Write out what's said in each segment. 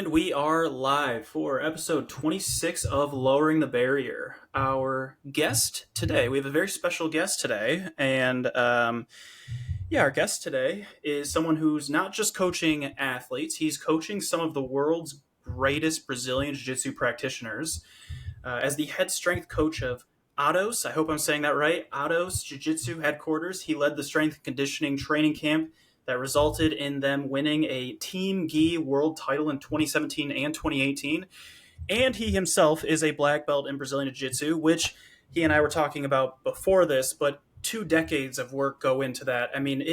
And we are live for episode 26 of Lowering the Barrier. Our guest today, we have a very special guest today. Our guest today is someone who's not just coaching athletes, he's coaching some of the world's greatest Brazilian Jiu Jitsu practitioners. As the head strength coach of Atos, I hope I'm saying that right, Atos Jiu Jitsu headquarters, he led the strength and conditioning training camp that resulted in them winning a Team Gi world title in 2017 and 2018. And he himself is a black belt in Brazilian Jiu Jitsu, which he and I were talking about before this, but 2 decades of work go into that. I mean,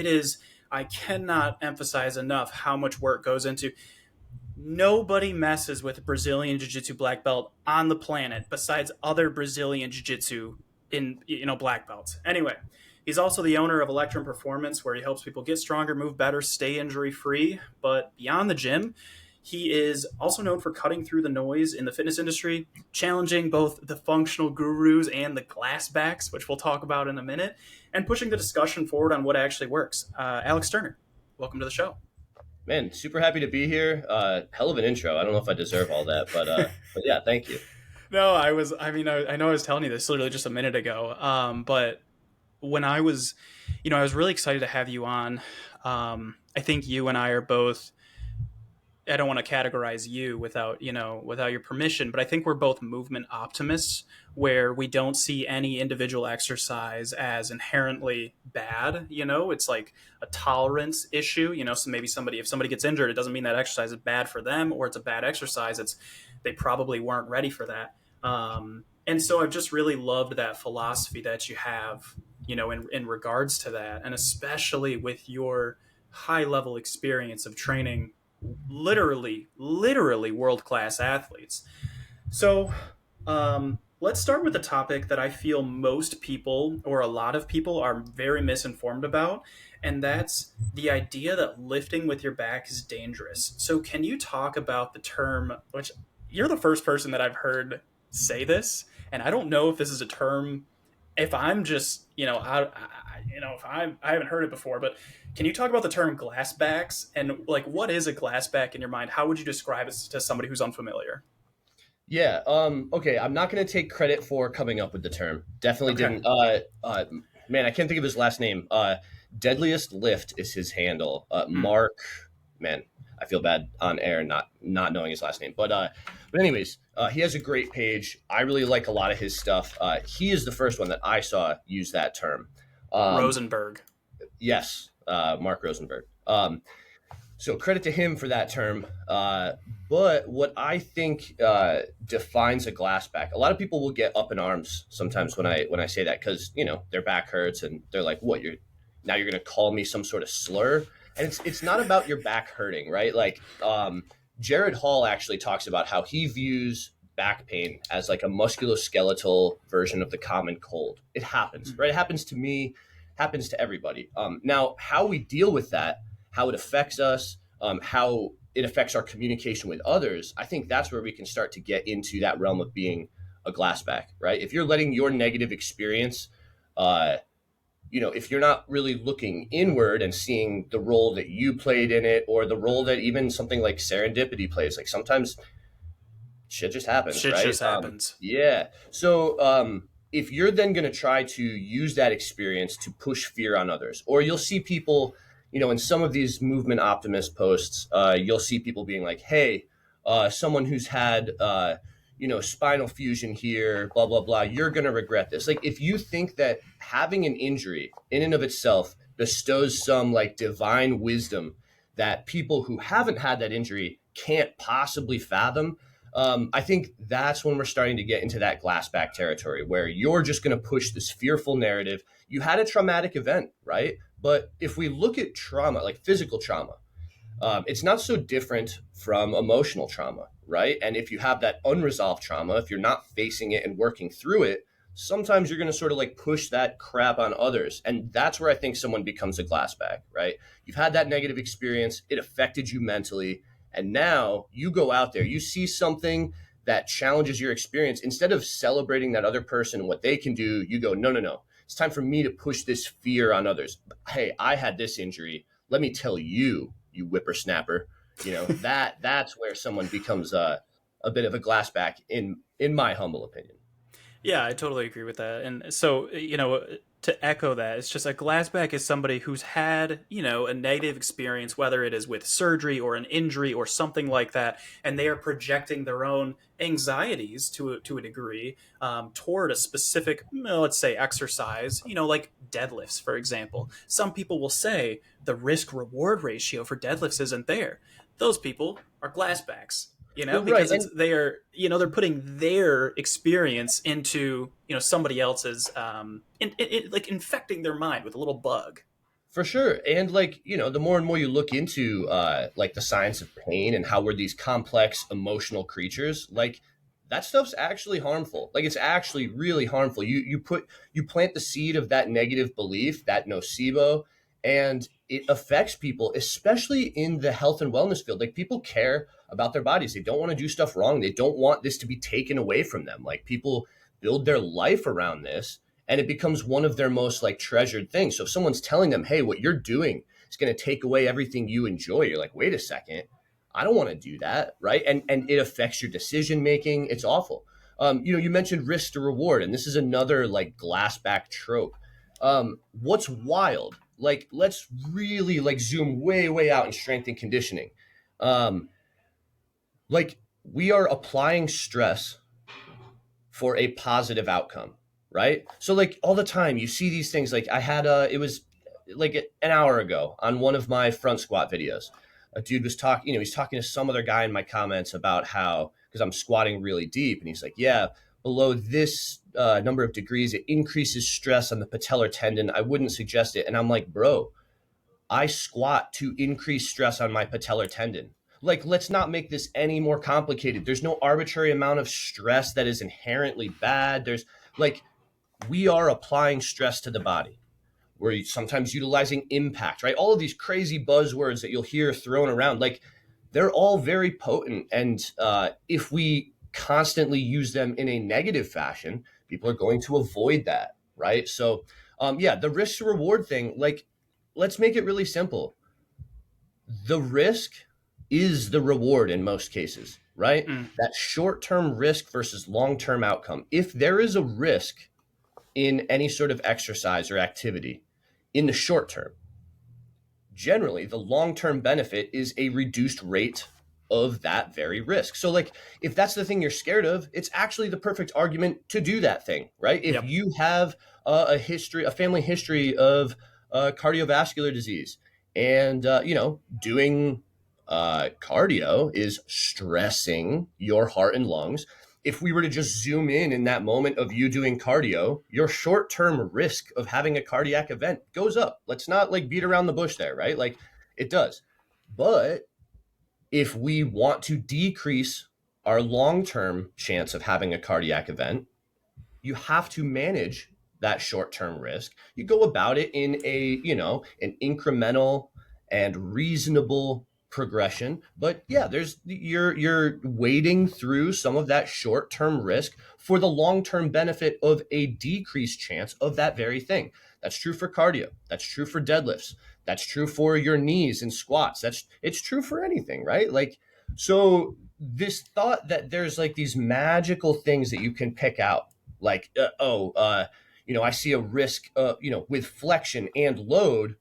I cannot emphasize enough how much work goes into. Nobody messes with Brazilian Jiu-Jitsu black belt on the planet besides other Brazilian Jiu-Jitsu in black belts. Anyway, he's also the owner of Electrum Performance, where he helps people get stronger, move better, stay injury free. But beyond the gym, he is also known for cutting through the noise in the fitness industry, challenging both the functional gurus and the glassbacks, which we'll talk about in a minute, and pushing the discussion forward on what actually works. Alex Turner, welcome to the show. Man, super happy to be here. Hell of an intro. I don't know if I deserve all that, but yeah, thank you. No, I know I was telling you this literally just a minute ago. But when I was really excited to have you on. I think you and I are both, I don't want to categorize you without your permission, but I think we're both movement optimists, where we don't see any individual exercise as inherently bad. It's like a tolerance issue. So maybe if somebody gets injured, it doesn't mean that exercise is bad for them or it's a bad exercise. They probably weren't ready for that. And so I've just really loved that philosophy that you have, in regards to that, and especially with your high level experience of training literally world-class athletes. So let's start with a topic that I feel most people, or a lot of people, are very misinformed about, and that's the idea that lifting with your back is dangerous. So can you talk about the term, which you're the first person that I've heard say this, and I don't know if this is a term, if I'm just, I haven't heard it before, but can you talk about the term glassbacks, and like, what is a glassback in your mind? How would you describe it to somebody who's unfamiliar? Yeah. Okay. I'm not going to take credit for coming up with the term. Definitely Okay. didn't. Man, I can't think of his last name. Deadliest Lift is his handle. Hmm. Mark. Man, I feel bad on air not knowing his last name. But anyways, he has a great page. I really like a lot of his stuff. He is the first one that I saw use that term. Um, Rosenberg. yes, Mark Rosenberg. So credit to him for that term. But what I think defines a glass back, a lot of people will get up in arms sometimes when I say that, because their back hurts and they're like, "What? You're going to call me some sort of slur?" And it's not about your back hurting, right? Like Jared Hall actually talks about how he views back pain as like a musculoskeletal version of the common cold. It happens, right? It happens to me, happens to everybody. Now, how we deal with that, how it affects us, how it affects our communication with others, I think that's where we can start to get into that realm of being a glassback, right? If you're letting your negative experience, uh, if you're not really looking inward and seeing the role that you played in it, or the role that even something like serendipity plays, like sometimes shit just happens, Shit right? just happens. Yeah. So if you're then going to try to use that experience to push fear on others, or you'll see people, in some of these movement optimist posts, you'll see people being like, "Hey, someone who's had, spinal fusion here, blah blah blah, you're going to regret this." Like, if you think that having an injury in and of itself bestows some like divine wisdom that people who haven't had that injury can't possibly fathom, I think that's when we're starting to get into that glassback territory, where you're just going to push this fearful narrative. You had a traumatic event, right? But if we look at trauma, like physical trauma, it's not so different from emotional trauma, right? And if you have that unresolved trauma, if you're not facing it and working through it, sometimes you're going to sort of like push that crap on others. And that's where I think someone becomes a glassback, right? You've had that negative experience, it affected you mentally, and now you go out there, you see something that challenges your experience. Instead of celebrating that other person and what they can do, you go, no, no, no. It's time for me to push this fear on others. Hey, I had this injury. Let me tell you, you whippersnapper, That's where someone becomes a bit of a glassback in my humble opinion. Yeah, I totally agree with that. And so, to echo that, it's just a glassback is somebody who's had, a negative experience, whether it is with surgery or an injury or something like that, and they are projecting their own anxieties to a degree toward a specific, let's say, exercise, like deadlifts, for example. Some people will say the risk reward ratio for deadlifts isn't there. Those people are glassbacks, Well, right, because and they're putting their experience into somebody else's, like infecting their mind with a little bug. for sure. And like, the more and more you look into like the science of pain and how we're these complex emotional creatures, like that stuff's actually harmful. Like it's actually really harmful. You plant the seed of that negative belief, that nocebo, and it affects people, especially in the health and wellness field. Like people care about their bodies. They don't want to do stuff wrong. They don't want this to be taken away from them. Like people build their life around this, and it becomes one of their most like treasured things. So if someone's telling them, hey, what you're doing is going to take away everything you enjoy, you're like, wait a second, I don't want to do that, right? And it affects your decision making. It's awful. You mentioned risk to reward, and this is another like glassback trope. What's wild, like let's really like zoom way out in strength and conditioning. um, like we are applying stress for a positive outcome, right? So like all the time you see these things. Like I had it was like an hour ago on one of my front squat videos. A dude was talking, he's talking to some other guy in my comments about how, because I'm squatting really deep, and he's like, yeah, below this number of degrees, it increases stress on the patellar tendon. I wouldn't suggest it. And I'm like, bro, I squat to increase stress on my patellar tendon. Like, let's not make this any more complicated. There's no arbitrary amount of stress that is inherently bad. There's like, we are applying stress to the body. We're sometimes utilizing impact, right? All of these crazy buzzwords that you'll hear thrown around, like, they're all very potent. And if we constantly use them in a negative fashion, people are going to avoid that, right? So, yeah, the risk to reward thing, like, let's make it really simple. The risk is the reward in most cases, right? Mm, That short term risk versus long term outcome. If there is a risk in any sort of exercise or activity in the short term, generally the long-term benefit is a reduced rate of that very risk. So like if that's the thing you're scared of, it's actually the perfect argument to do that thing, right? If yep. you have a family history of cardiovascular disease, and doing cardio is stressing your heart and lungs. If we were to just zoom in that moment of you doing cardio, your short-term risk of having a cardiac event goes up. Let's not like beat around the bush there, right? Like it does. But if we want to decrease our long-term chance of having a cardiac event, you have to manage that short-term risk. You go about it in an incremental and reasonable progression. But yeah, there's you're wading through some of that short-term risk for the long-term benefit of a decreased chance of that very thing. That's true for cardio. That's true for deadlifts. That's true for your knees and squats. It's true for anything, right? Like, so this thought that there's like these magical things that you can pick out, like I see a risk with flexion and load,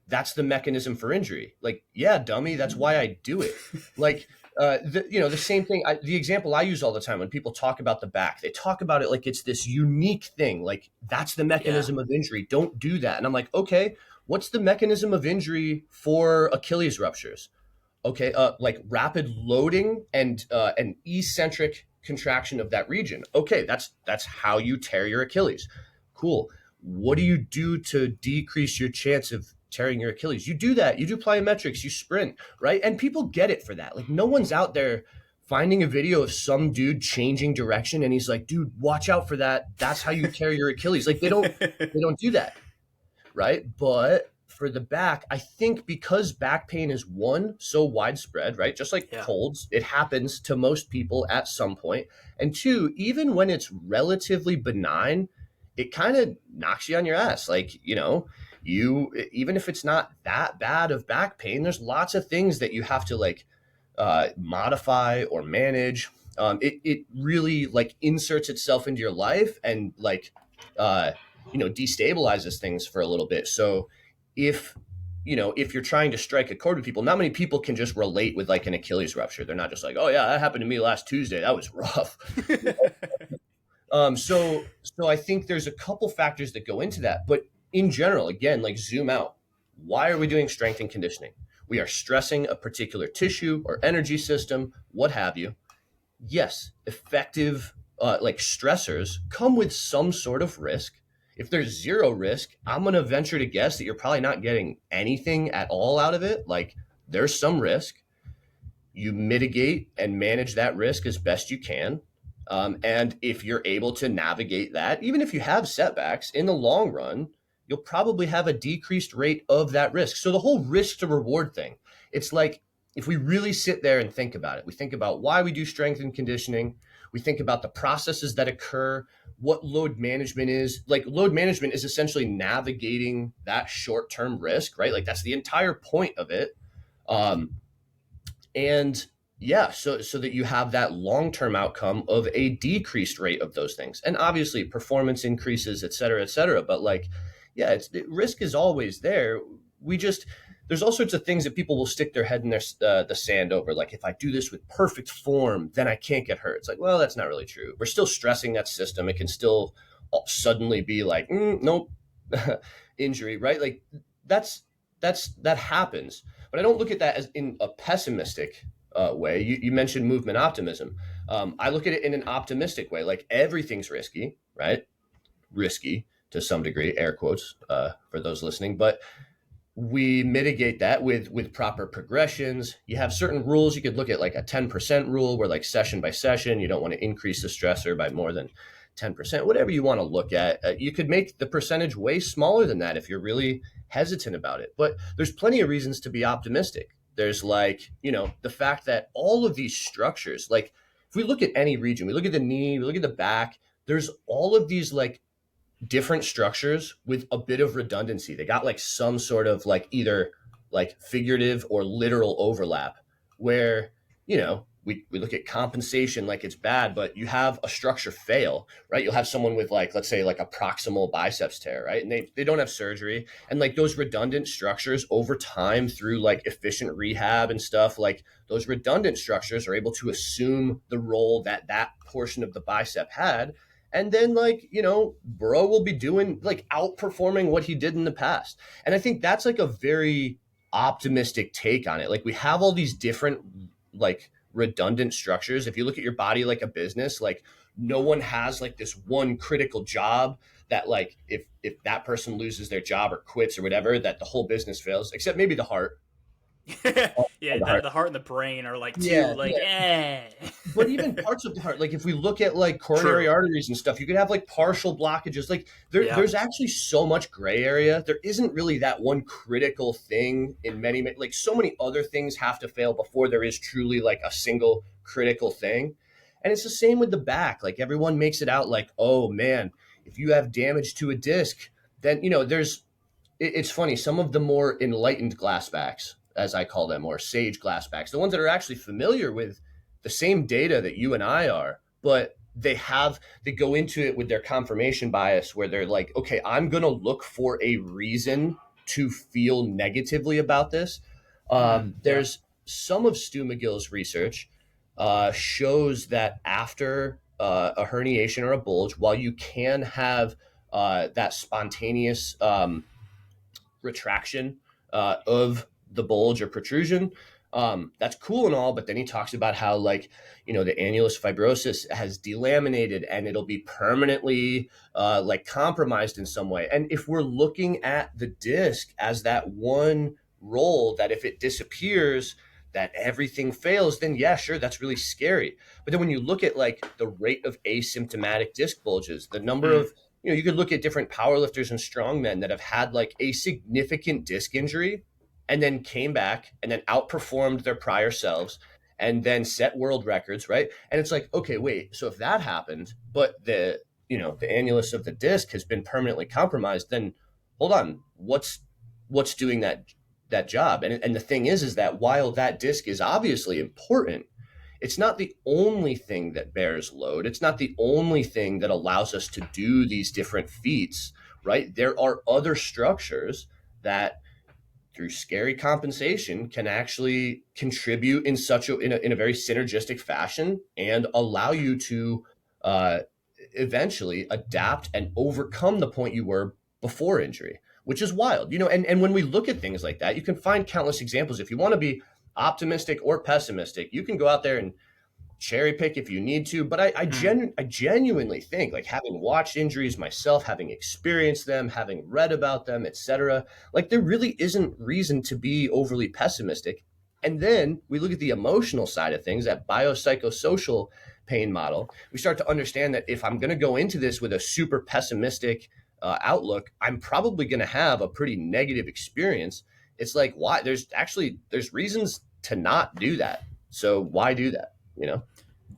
that's the mechanism for injury. Like, yeah, dummy, that's why I do it. Like the same thing. The example I use all the time when people talk about the back, they talk about it like it's this unique thing, like that's the Yeah. mechanism of injury, don't do that. And I'm like, okay, what's the mechanism of injury for Achilles ruptures? Okay, like rapid loading and an eccentric contraction of that region. Okay, that's how you tear your Achilles. Cool. What do you do to decrease your chance of tearing your Achilles? You do that. You do plyometrics. You sprint, right? And people get it for that. Like no one's out there finding a video of some dude changing direction and he's like, dude, watch out for that. That's how you tear your Achilles. Like they don't do that, right? But for the back, I think because back pain is one, so widespread, right? Just like Yeah. colds, it happens to most people at some point. And two, even when it's relatively benign, it kind of knocks you on your ass. Like, you, even if it's not that bad of back pain, there's lots of things that you have to like modify or manage. It really like inserts itself into your life and like uh, destabilizes things for a little bit. So if if you're trying to strike a chord with people, not many people can just relate with like an Achilles rupture. They're not just like, oh yeah, that happened to me last Tuesday. That was rough. So I think there's a couple factors that go into that, but in general, again, like zoom out. Why are we doing strength and conditioning? We are stressing a particular tissue or energy system, what have you. Yes, effective like stressors come with some sort of risk. If there's zero risk, I'm going to venture to guess that you're probably not getting anything at all out of it. Like there's some risk. You mitigate and manage that risk as best you can. And if you're able to navigate that, even if you have setbacks in the long run, you'll probably have a decreased rate of that risk. So the whole risk to reward thing, it's like if we really sit there and think about it, we think about why we do strength and conditioning, we think about the processes that occur, what load management is. Like load management is essentially navigating that short-term risk, right? Like that's the entire point of it. Um, and yeah, so that you have that long-term outcome of a decreased rate of those things, and obviously performance increases, et cetera, et cetera. But like yeah, risk is always there. We just there's all sorts of things that people will stick their head in the sand over, like if I do this with perfect form then I can't get hurt. It's like, well, that's not really true. We're still stressing that system. It can still suddenly be like nope, injury, right? Like that happens. But I don't look at that as in a pessimistic way. You mentioned movement optimism. I look at it in an optimistic way. Like everything's risky, right? Risky to some degree, air quotes for those listening. But we mitigate that with proper progressions. You have certain rules. You could look at like a 10% rule where like session by session, you don't want to increase the stressor by more than 10%, whatever you want to look at. You could make the percentage way smaller than that if you're really hesitant about it. But there's plenty of reasons to be optimistic. There's like, the fact that all of these structures, like if we look at any region, we look at the knee, we look at the back, there's all of these like different structures with a bit of redundancy. They got like some sort of like either like figurative or literal overlap where, we look at compensation like it's bad, but you have a structure fail, right? You'll have someone with like, let's say like a proximal biceps tear, right? And they don't have surgery. And like those redundant structures over time through like efficient rehab and stuff, like those redundant structures are able to assume the role that that portion of the bicep had. And then like, bro will be doing like outperforming what he did in the past. And I think that's like a very optimistic take on it. Like we have all these different like redundant structures. If you look at your body like a business, like no one has like this one critical job that like if that person loses their job or quits or whatever, that the whole business fails, except maybe the heart. Yeah, The heart. the heart and the brain are like two, Yeah, like yeah. But even parts of the heart, like if we look at like coronary True. arteries and stuff, you could have like partial blockages. Like Yeah. there's actually so much gray area. There isn't really that one critical thing in like so many other things have to fail before there is truly like a single critical thing. And it's the same with the back. Like everyone makes it out like, oh man, if you have damage to a disc, then it's funny. Some of the more enlightened glassbacks, as I call them, or sage glassbacks, the ones that are actually familiar with the same data that you and I are, but they go into it with their confirmation bias where they're like, okay, I'm going to look for a reason to feel negatively about this. Yeah. There's some of Stu McGill's research shows that after a herniation or a bulge, while you can have that spontaneous retraction of the bulge or protrusion. That's cool and all, but then he talks about how like, the annulus fibrosus has delaminated and it'll be permanently like compromised in some way. And if we're looking at the disc as that one role that if it disappears, that everything fails, then yeah, sure, that's really scary. But then when you look at like the rate of asymptomatic disc bulges, the number Mm. of you could look at different powerlifters and strongmen that have had like a significant disc injury and then came back and then outperformed their prior selves and then set world records, right? And it's like, okay, wait, so if that happened, but the annulus of the disc has been permanently compromised, then hold on, what's doing that? that job. And the thing is that while that disc is obviously important, it's not the only thing that bears load. It's not the only thing that allows us to do these different feats, right? There are other structures that through scary compensation can actually contribute in such in a very synergistic fashion and allow you to uh, eventually adapt and overcome the point you were before injury, which is wild, and when we look at things like that, you can find countless examples. If you want to be optimistic or pessimistic, you can go out there and cherry pick if you need to. But Mm. I genuinely think, like, having watched injuries myself, having experienced them, having read about them, etc., like, there really isn't reason to be overly pessimistic. And then we look at the emotional side of things, that biopsychosocial pain model. We start to understand that if I'm going to go into this with a super pessimistic outlook, I'm probably going to have a pretty negative experience. It's like, why? There's reasons to not do that. So why do that? You know?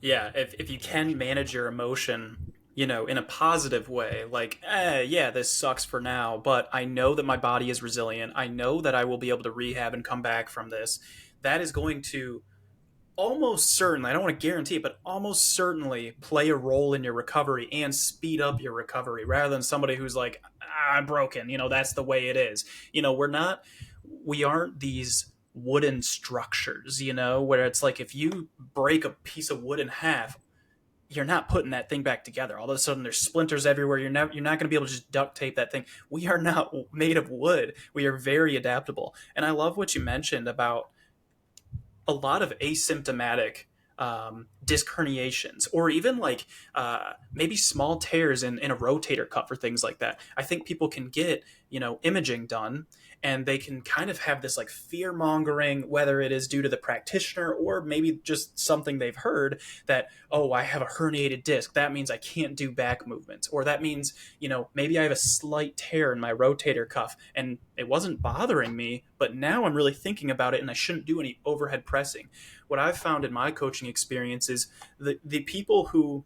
Yeah, if you can manage your emotion, in a positive way, like, yeah, this sucks for now, but I know that my body is resilient. I know that I will be able to rehab and come back from this. That is going to almost certainly, I don't want to guarantee it, but almost certainly play a role in your recovery and speed up your recovery rather than somebody who's like, I'm broken. That's the way it is. We aren't these wooden structures, where it's like if you break a piece of wood in half, you're not putting that thing back together. All of a sudden, there's splinters everywhere. You're not going to be able to just duct tape that thing. We are not made of wood. We are very adaptable. And I love what you mentioned about a lot of asymptomatic disc herniations, or even like maybe small tears in a rotator cuff or things like that. I think people can get imaging done, and they can kind of have this like fear mongering, whether it is due to the practitioner or maybe just something they've heard that, oh, I have a herniated disc, that means I can't do back movements, or that means maybe I have a slight tear in my rotator cuff and it wasn't bothering me, but now I'm really thinking about it and I shouldn't do any overhead pressing. What I've found in my coaching experience is the people who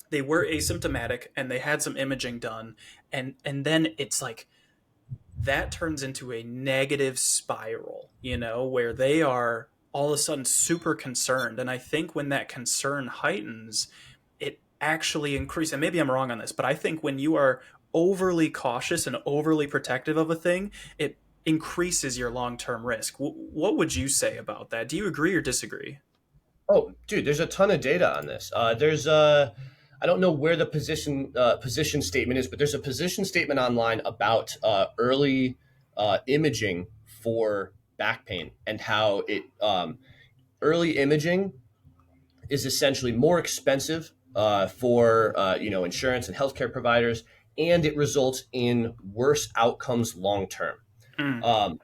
they were asymptomatic and they had some imaging done, and then it's like that turns into a negative spiral, where they are all of a sudden super concerned. And I think when that concern heightens, it actually increases. And maybe I'm wrong on this, but I think when you are overly cautious and overly protective of a thing, it increases your long term risk. What would you say about that? Do you agree or disagree? Oh, dude, there's a ton of data on this. I don't know where the position statement is, but there's a position statement online about early imaging for back pain and how early imaging is essentially more expensive for insurance and healthcare providers, and it results in worse outcomes long term. Mm, Um,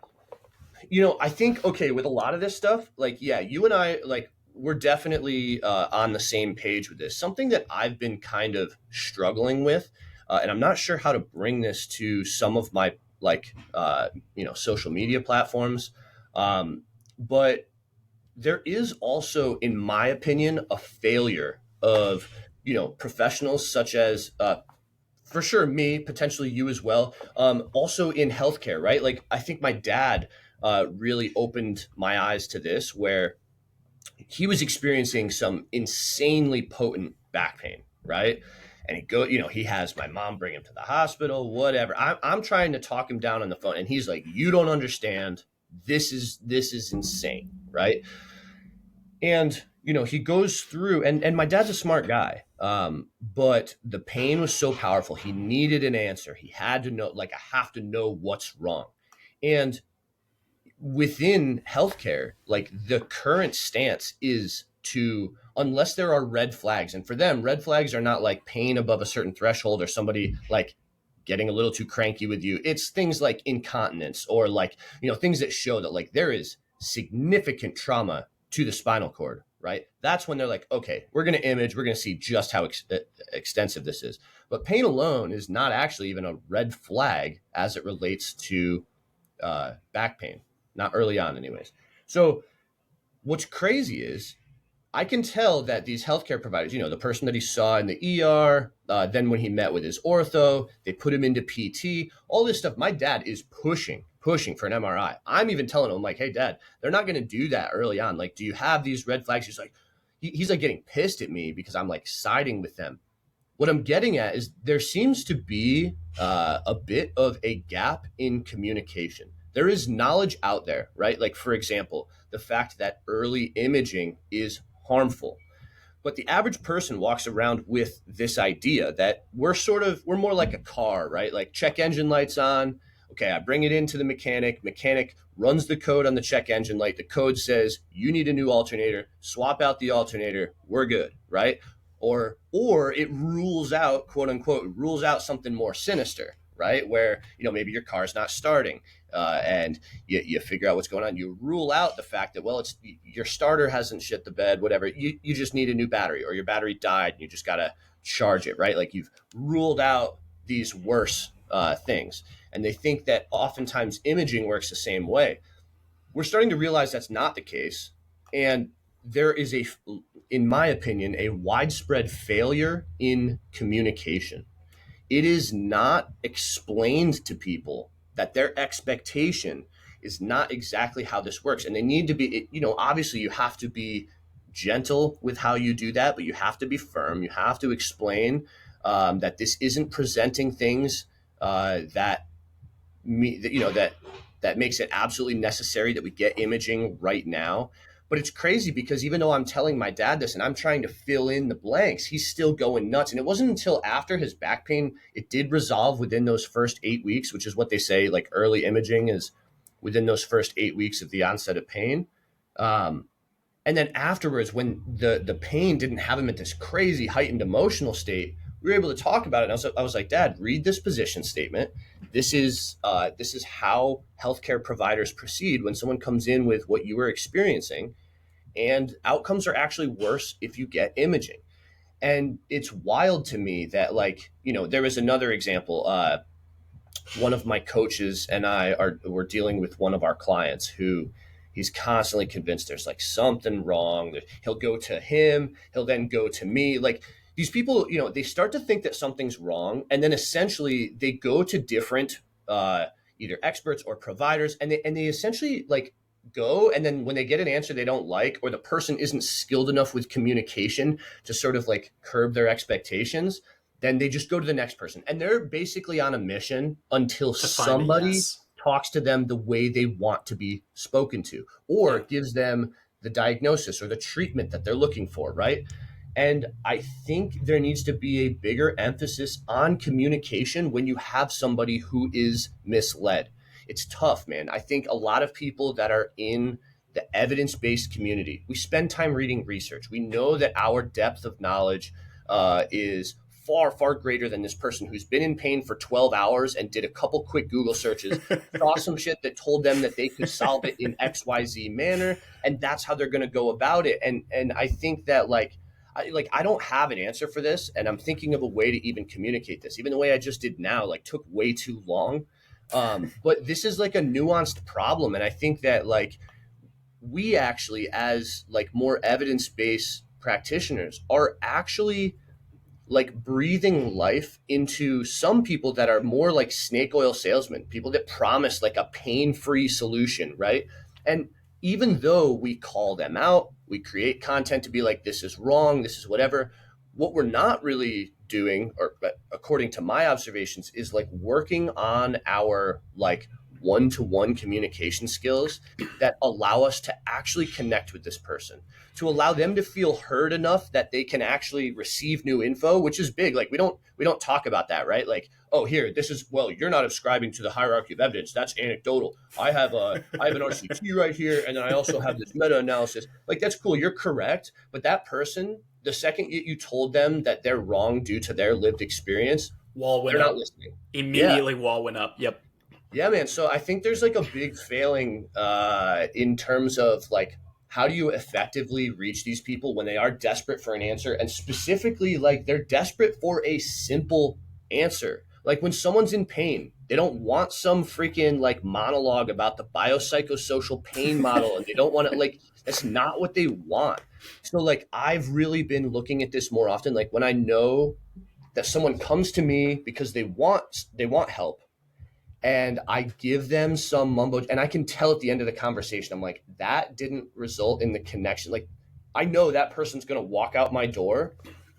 I think, okay, with a lot of this stuff, like, yeah, you and I, like, we're definitely on the same page with this. Something that I've been kind of struggling with, and I'm not sure how to bring this to some of my, like, social media platforms. But there is also, in my opinion, a failure of, professionals such as, for sure, me, potentially you as well. Also in healthcare, right? Like, I think my dad really opened my eyes to this, where he was experiencing some insanely potent back pain, right? And he has my mom bring him to the hospital, whatever. I'm trying to talk him down on the phone, and he's like, "You don't understand. This is insane, right?" And he goes through, and my dad's a smart guy, but the pain was so powerful, he needed an answer. He had to know, like, I have to know what's wrong. And within healthcare, like, the current stance is to, unless there are red flags, and for them, red flags are not like pain above a certain threshold or somebody like getting a little too cranky with you. It's things like incontinence, or like, things that show that, like, there is significant trauma to the spinal cord, right? That's when they're like, okay, we're going to image, we're going to see just how extensive this is. But pain alone is not actually even a red flag as it relates to back pain, not early on, anyways. So what's crazy is, I can tell that these healthcare providers, the person that he saw in the ER, then when he met with his ortho, they put him into PT, all this stuff. My dad is pushing pushing for an MRI. I'm even telling him like, hey, dad, they're not going to do that early on. Like, do you have these red flags? He's like, he's like getting pissed at me because I'm like siding with them. What I'm getting at is there seems to be a bit of a gap in communication. There is knowledge out there, right? Like, for example, the fact that early imaging is harmful. But the average person walks around with this idea that we're more like a car, right? Like check engine lights on. Okay, I bring it into the mechanic. Mechanic runs the code on the check engine light. The code says you need a new alternator. Swap out the alternator. We're good, right? Or it rules out, quote unquote, rules out something more sinister, right? Where maybe your car's not starting, and you figure out what's going on. You rule out the fact that, well, it's your starter hasn't shit the bed, whatever. You just need a new battery, or your battery died and you just got to charge it, right? Like you've ruled out these worse things. And they think that oftentimes imaging works the same way. We're starting to realize that's not the case. And there is in my opinion, a widespread failure in communication. It is not explained to people that their expectation is not exactly how this works. And they need to be, obviously you have to be gentle with how you do that, but you have to be firm. You have to explain that this isn't presenting things that that makes it absolutely necessary that we get imaging right now. But it's crazy because even though I'm telling my dad this and I'm trying to fill in the blanks, he's still going nuts. And it wasn't until after his back pain, it did resolve within those first 8 weeks, which is what they say, like early imaging is within those first 8 weeks of the onset of pain. And then afterwards, when the pain didn't have him at this crazy heightened emotional state, we were able to talk about it. And I was like, Dad, read this position statement. This is how healthcare providers proceed when someone comes in with what you were experiencing, and outcomes are actually worse if you get imaging. And it's wild to me that, like, there was another example. One of my coaches and we're dealing with one of our clients who he's constantly convinced there's like something wrong. He'll go to him, he'll then go to me. Like these people, they start to think that something's wrong, and then essentially they go to different either experts or providers, and they essentially like go, and then when they get an answer they don't like, or the person isn't skilled enough with communication to sort of like curb their expectations, then they just go to the next person, and they're basically on a mission until To find a somebody yes. talks to them the way they want to be spoken to, or Yeah. gives them the diagnosis or the treatment that they're looking for, right? And I think there needs to be a bigger emphasis on communication when you have somebody who is misled. It's tough, man. I think a lot of people that are in the evidence-based community, we spend time reading research. We know that our depth of knowledge is far, far greater than this person who's been in pain for 12 hours and did a couple quick Google searches, saw some shit that told them that they could solve it in XYZ manner, and that's how they're going to go about it. And I think that I don't have an answer for this, and I'm thinking of a way to even communicate this. Even the way I just did now, like, took way too long. But this is like a nuanced problem, and I think that like we actually, as like more evidence-based practitioners, are actually like breathing life into some people that are more like snake oil salesmen, people that promise like a pain-free solution, right? And even though we call them out, we create content to be like, this is wrong, this is whatever, what we're not really doing, or according to my observations, is like working on our like one-to-one communication skills that allow us to actually connect with this person, to allow them to feel heard enough that they can actually receive new info, which is big. Like we don't talk about that, right? Like, oh, here, this is, well, you're not ascribing to the hierarchy of evidence. That's anecdotal. I have an RCT right here, and then I also have this meta-analysis. Like, that's cool. You're correct. But that person, the second you told them that they're wrong due to their lived experience, Wall went they're not up. listening. Yeah. Immediately wall went up. Yep. Yeah, man. So I think there's like a big failing in terms of like, how do you effectively reach these people when they are desperate for an answer, and specifically like they're desperate for a simple answer. Like when someone's in pain, they don't want some freaking like monologue about the biopsychosocial pain model, and they don't want to, like, that's not what they want. So like I've really been looking at this more often. Like when I know that someone comes to me because they want help, and I give them some mumbo, and I can tell at the end of the conversation, I'm like, that didn't result in the connection. Like, I know that person's going to walk out my door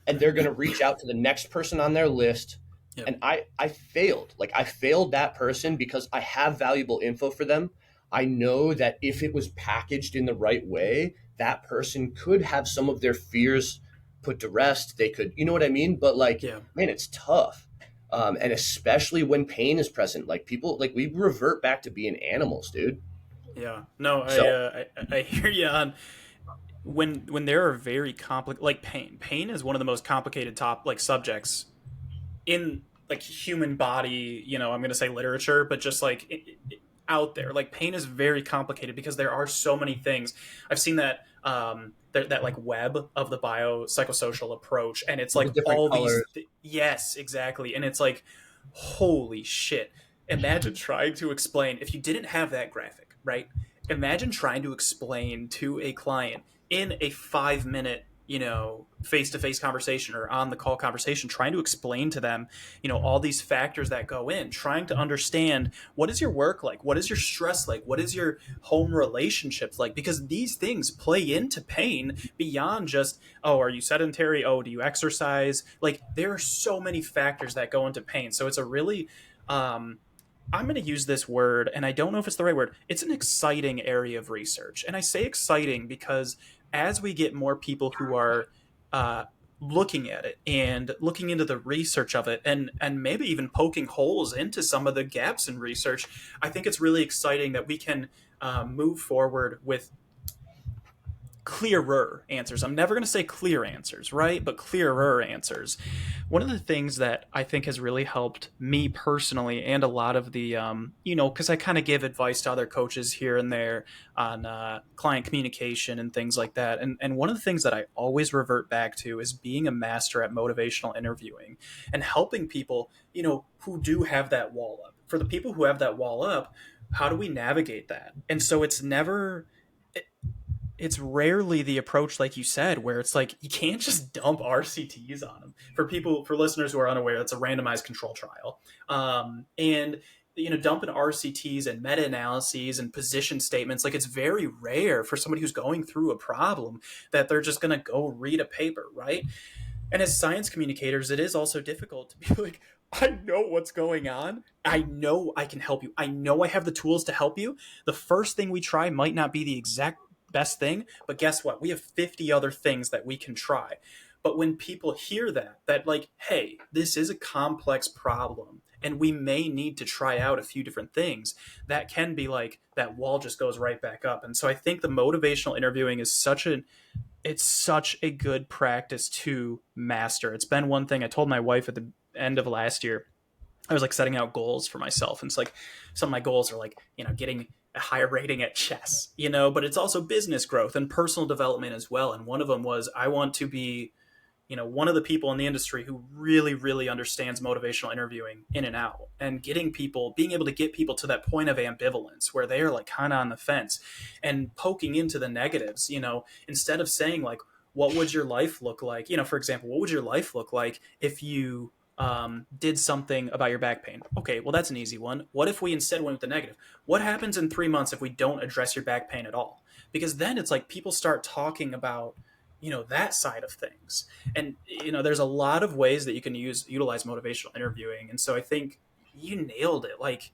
and they're going to reach out to the next person on their list. Yep. And I failed. Like, I failed that person because I have valuable info for them. I know that if it was packaged in the right way, that person could have some of their fears put to rest. They could, you know what I mean? But like, Yeah. man, it's tough. And especially when pain is present, like people, like we revert back to being animals, dude. Yeah. No, So I hear you on when there are very complicated, like pain. Pain is one of the most complicated like subjects in like human body. I'm going to say literature, but just like out there, like pain is very complicated because there are so many things. I've seen that that like web of the biopsychosocial approach, and it's all the like different all these colors. yes, exactly, and it's like holy shit. Imagine trying to explain if you didn't have that graphic, right? Imagine trying to explain to a client in a 5 minute face-to-face conversation or on the call conversation, trying to explain to them all these factors that go in, trying to understand what is your work like, what is your stress like, what is your home relationships like, because these things play into pain beyond just, oh, are you sedentary, oh, do you exercise, like there are so many factors that go into pain. So it's a really I'm going to use this word, and I don't know if it's the right word. It's an exciting area of research. And I say exciting because as we get more people who are uh, looking at it and looking into the research of it, and maybe even poking holes into some of the gaps in research, I think it's really exciting that we can move forward with clearer answers. I'm never going to say clear answers, right? But clearer answers. One of the things that I think has really helped me personally, and a lot of the, because I kind of give advice to other coaches here and there on client communication and things like that. And one of the things that I always revert back to is being a master at motivational interviewing and helping people, who do have that wall up. For the people who have that wall up, how do we navigate that? And so it's rarely the approach like you said where it's like you can't just dump RCTs on them. For listeners who are unaware, it's a randomized control trial, and dumping RCTs and meta-analyses and position statements, like it's very rare for somebody who's going through a problem that they're just going to go read a paper, right? And as science communicators, it is also difficult to be like, I know what's going on. I know I can help you. I know I have the tools to help you. The first thing we try might not be the exact best thing, but guess what? We have 50 other things that we can try. But when people hear that like, hey, this is a complex problem and we may need to try out a few different things, that can be like that wall just goes right back up. And so I think the motivational interviewing is such a good practice to master. It's been one thing I told my wife at the end of last year. I was like setting out goals for myself. And it's like some of my goals are like, getting a higher rating at chess, but it's also business growth and personal development as well. And one of them was I want to be, one of the people in the industry who really, really understands motivational interviewing in and out, and being able to get people to that point of ambivalence where they are like kind of on the fence and poking into the negatives, instead of saying like, what would your life look like? For example, what would your life look like if you did something about your back pain? Okay, well, that's an easy one. What if we instead went with the negative? What happens in 3 months if we don't address your back pain at all? Because then it's like people start talking about, that side of things. And, there's a lot of ways that you can utilize motivational interviewing. And so I think you nailed it. Like,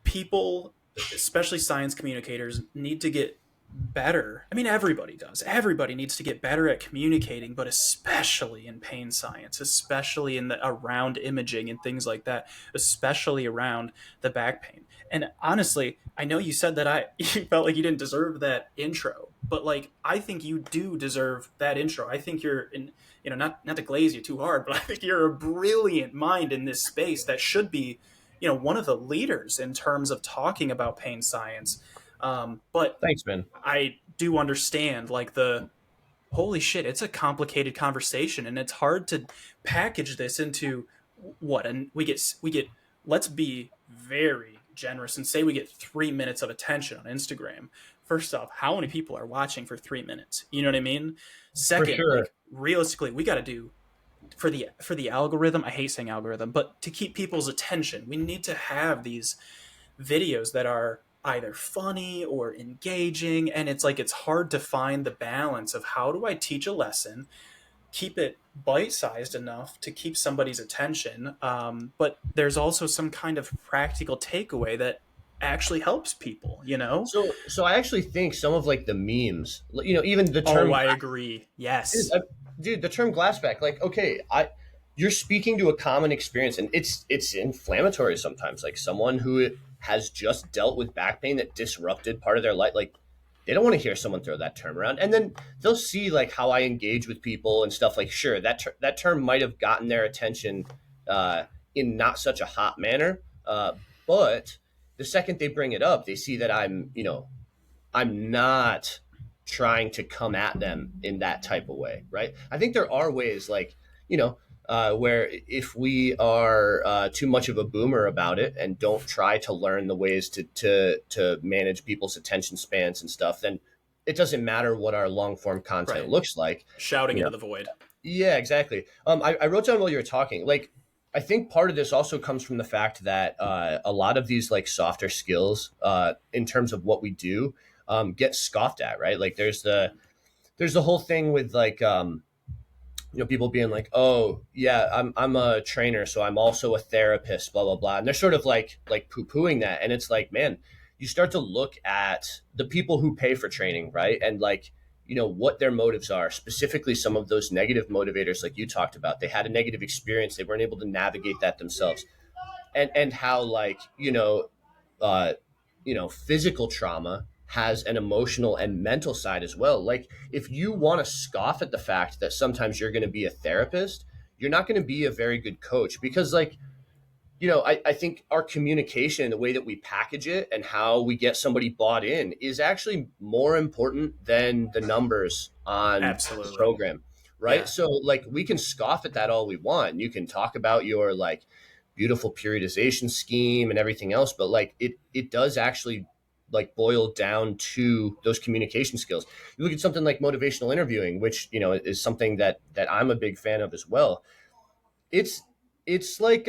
people, especially science communicators, need to get better. I mean, everybody does. Everybody needs to get better at communicating, but especially in pain science, especially in the around imaging and things like that, especially around the back pain. And honestly, I know you said that you felt like you didn't deserve that intro, but like I think you do deserve that intro. I think you're in, not to glaze you too hard, but I think you're a brilliant mind in this space that should be, one of the leaders in terms of talking about pain science. But Thanks, man. I do understand like the holy shit, it's a complicated conversation and it's hard to package this into what, and we get let's be very generous and say we get 3 minutes of attention on Instagram. First off, how many people are watching for 3 minutes? You know what I mean? For Second, sure. like realistically, we got to do for the algorithm, I hate saying algorithm, but to keep people's attention, we need to have these videos that are either funny or engaging, and it's like it's hard to find the balance of how do I teach a lesson, keep it bite-sized enough to keep somebody's attention, but there's also some kind of practical takeaway that actually helps people, you know? So I actually think some of like the memes, even the Oh, term, I agree. dude, Yes. dude, the term glassback, like, okay, you're speaking to a common experience, and it's inflammatory sometimes. Like someone who has just dealt with back pain that disrupted part of their life, like they don't want to hear someone throw that term around, and then they'll see like how I engage with people and stuff. Like, sure, that term might have gotten their attention uh, in not such a hot manner, but the second they bring it up, they see that I'm not trying to come at them in that type of way, right? I think there are ways like, where if we are too much of a boomer about it and don't try to learn the ways to manage people's attention spans and stuff, then it doesn't matter what our long form content Right. looks like. Shouting You know, into the void. yeah, exactly. I wrote down while you were talking, like, I think part of this also comes from the fact that a lot of these like softer skills, in terms of what we do, get scoffed at, right? Like, there's the whole thing with like, people being like, oh yeah, I'm a trainer, so I'm also a therapist, blah blah blah, and they're sort of like poo pooing that, and it's like, man, you start to look at the people who pay for training, right, and like, what their motives are, specifically some of those negative motivators, like you talked about. They had a negative experience, they weren't able to navigate that themselves, and how like, uh, physical trauma has an emotional and mental side as well. Like, if you want to scoff at the fact that sometimes you're going to be a therapist, you're not going to be a very good coach, because like, I think our communication, the way that we package it and how we get somebody bought in, is actually more important than the numbers on the Absolutely. program, right? Yeah. So like, we can scoff at that all we want. You can talk about your like beautiful periodization scheme and everything else, but like, it does actually like boil down to those communication skills. You look at something like motivational interviewing, which is something that I'm a big fan of as well. It's like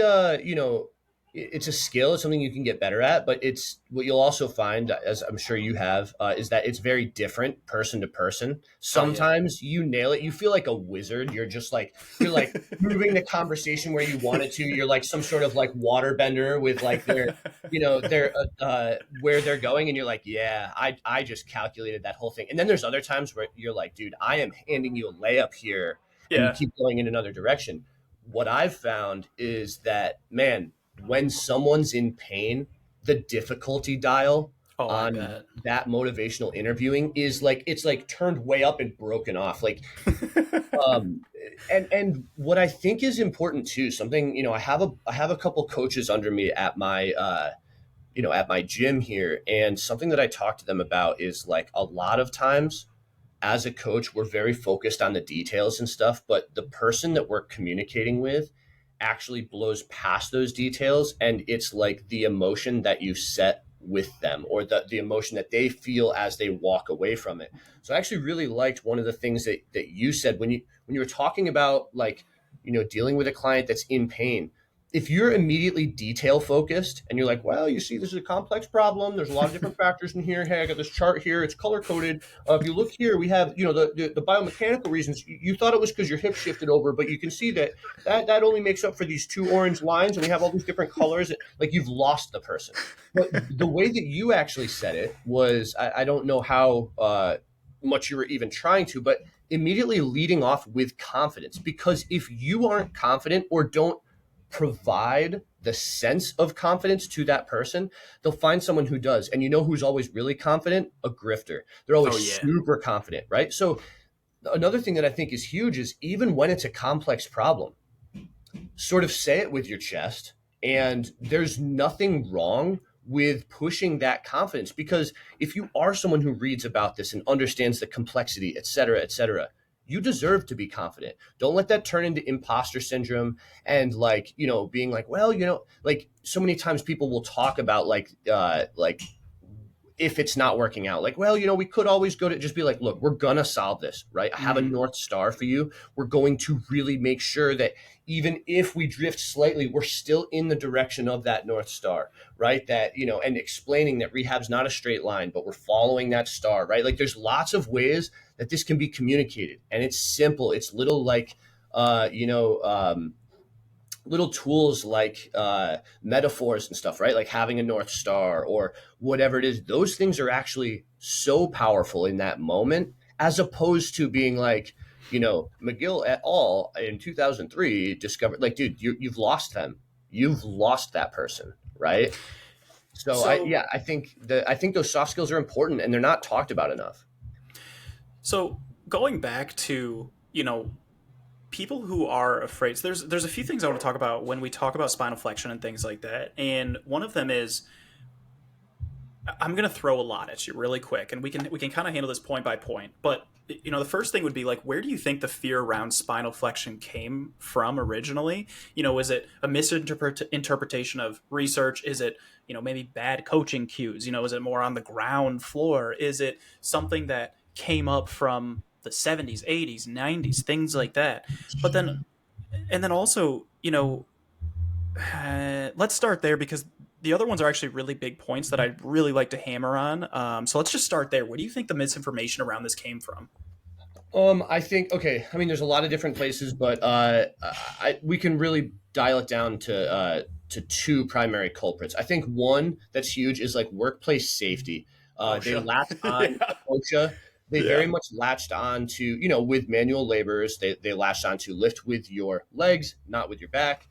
it's a skill. It's something you can get better at, but it's what you'll also find, as I'm sure you have, is that it's very different person to person. Oh yeah. Sometimes you nail it, you feel like a wizard. You're like moving the conversation where you want it to. You're like some sort of like water bender with like their where they're going, and you're like, yeah, I just calculated that whole thing. And then there's other times where you're like, dude, I am handing you a layup here, and you Yeah. keep going in another direction. What I've found is that, man, when someone's in pain, the difficulty dial Oh, I on bet. that motivational interviewing is like, it's like turned way up and broken off. Like, um, and what I think is important too, something, I have a couple coaches under me at my, at my gym here. And something that I talk to them about is like, a lot of times as a coach, we're very focused on the details and stuff, but the person that we're communicating with actually blows past those details. And it's like the emotion that you set with them, or the emotion that they feel as they walk away from it. So I actually really liked one of the things that you said when you were talking about like, dealing with a client that's in pain. If you're immediately detail focused and you're like, well, you see, this is a complex problem. There's a lot of different factors in here. Hey, I got this chart here. It's color coded. If you look here, we have, the biomechanical reasons. You thought it was because your hip shifted over, but you can see that only makes up for these two orange lines, and we have all these different colors. Like, you've lost the person. But the way that you actually said it was, I don't know how much you were even trying to, but immediately leading off with confidence. Because if you aren't confident or don't provide the sense of confidence to that person, they'll find someone who does. And you know who's always really confident? A grifter. They're Oh always yeah. super confident, right? So another thing that I think is huge is, even when it's a complex problem, sort of say it with your chest. And there's nothing wrong with pushing that confidence, because if you are someone who reads about this and understands the complexity, et cetera, you deserve to be confident. Don't let that turn into imposter syndrome and like, being like, well, like, so many times people will talk about like if it's not working out. Like, well, we could always go to just be like, look, we're going to solve this, right? I have a Mm. North Star for you. We're going to really make sure that even if we drift slightly, we're still in the direction of that North Star, right? That, and explaining that rehab's not a straight line, but we're following that star, right? Like there's lots of ways that this can be communicated, and it's simple. It's little like, uh, you know, um, little tools like metaphors and stuff, right? Like having a North Star or whatever it is. Those things are actually so powerful in that moment, as opposed to being like, McGill et al. In 2003 discovered, like, dude, you've lost them. You've lost that person, right? So So I think those soft skills are important, and they're not talked about enough. so going back to, people who are afraid. So there's a few things I want to talk about when we talk about spinal flexion and things like that. And one of them is, I'm going to throw a lot at you really quick, and we can kind of handle this point by point. But the first thing would be like, where do you think the fear around spinal flexion came from originally? Is it a misinterpretation of research? Is it maybe bad coaching cues? Is it more on the ground floor? Is it something that came up from the 70s, 80s, 90s, things like that? But then and then also, let's start there because the other ones are actually really big points that I'd really like to hammer on. So let's just start there. Where do you think the misinformation around this came from? I think okay. I mean, there's a lot of different places, but we can really dial it down to two primary culprits. I think one that's huge is like workplace safety. They OSHA. latched on Yeah. OSHA. They Yeah. very much latched on to with manual laborers. They latched on to lift with your legs, not with your back.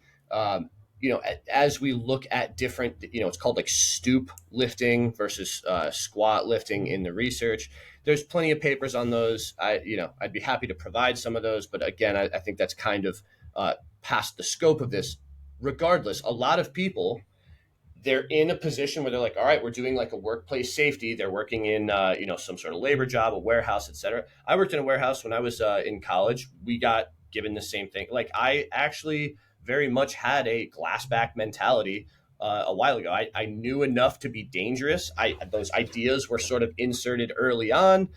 As we look at different, it's called like stoop lifting versus squat lifting in the research. There's plenty of papers on those. I'd be happy to provide some of those, but again, I think that's kind of past the scope of this. Regardless, a lot of people, they're in a position where they're like, all right, we're doing like a workplace safety. They're working in some sort of labor job, a warehouse, etc. I worked in a warehouse when I was in college. We got given the same thing. Like I actually very much had a glassback mentality a while ago. I knew enough to be dangerous. Those ideas were sort of inserted early on.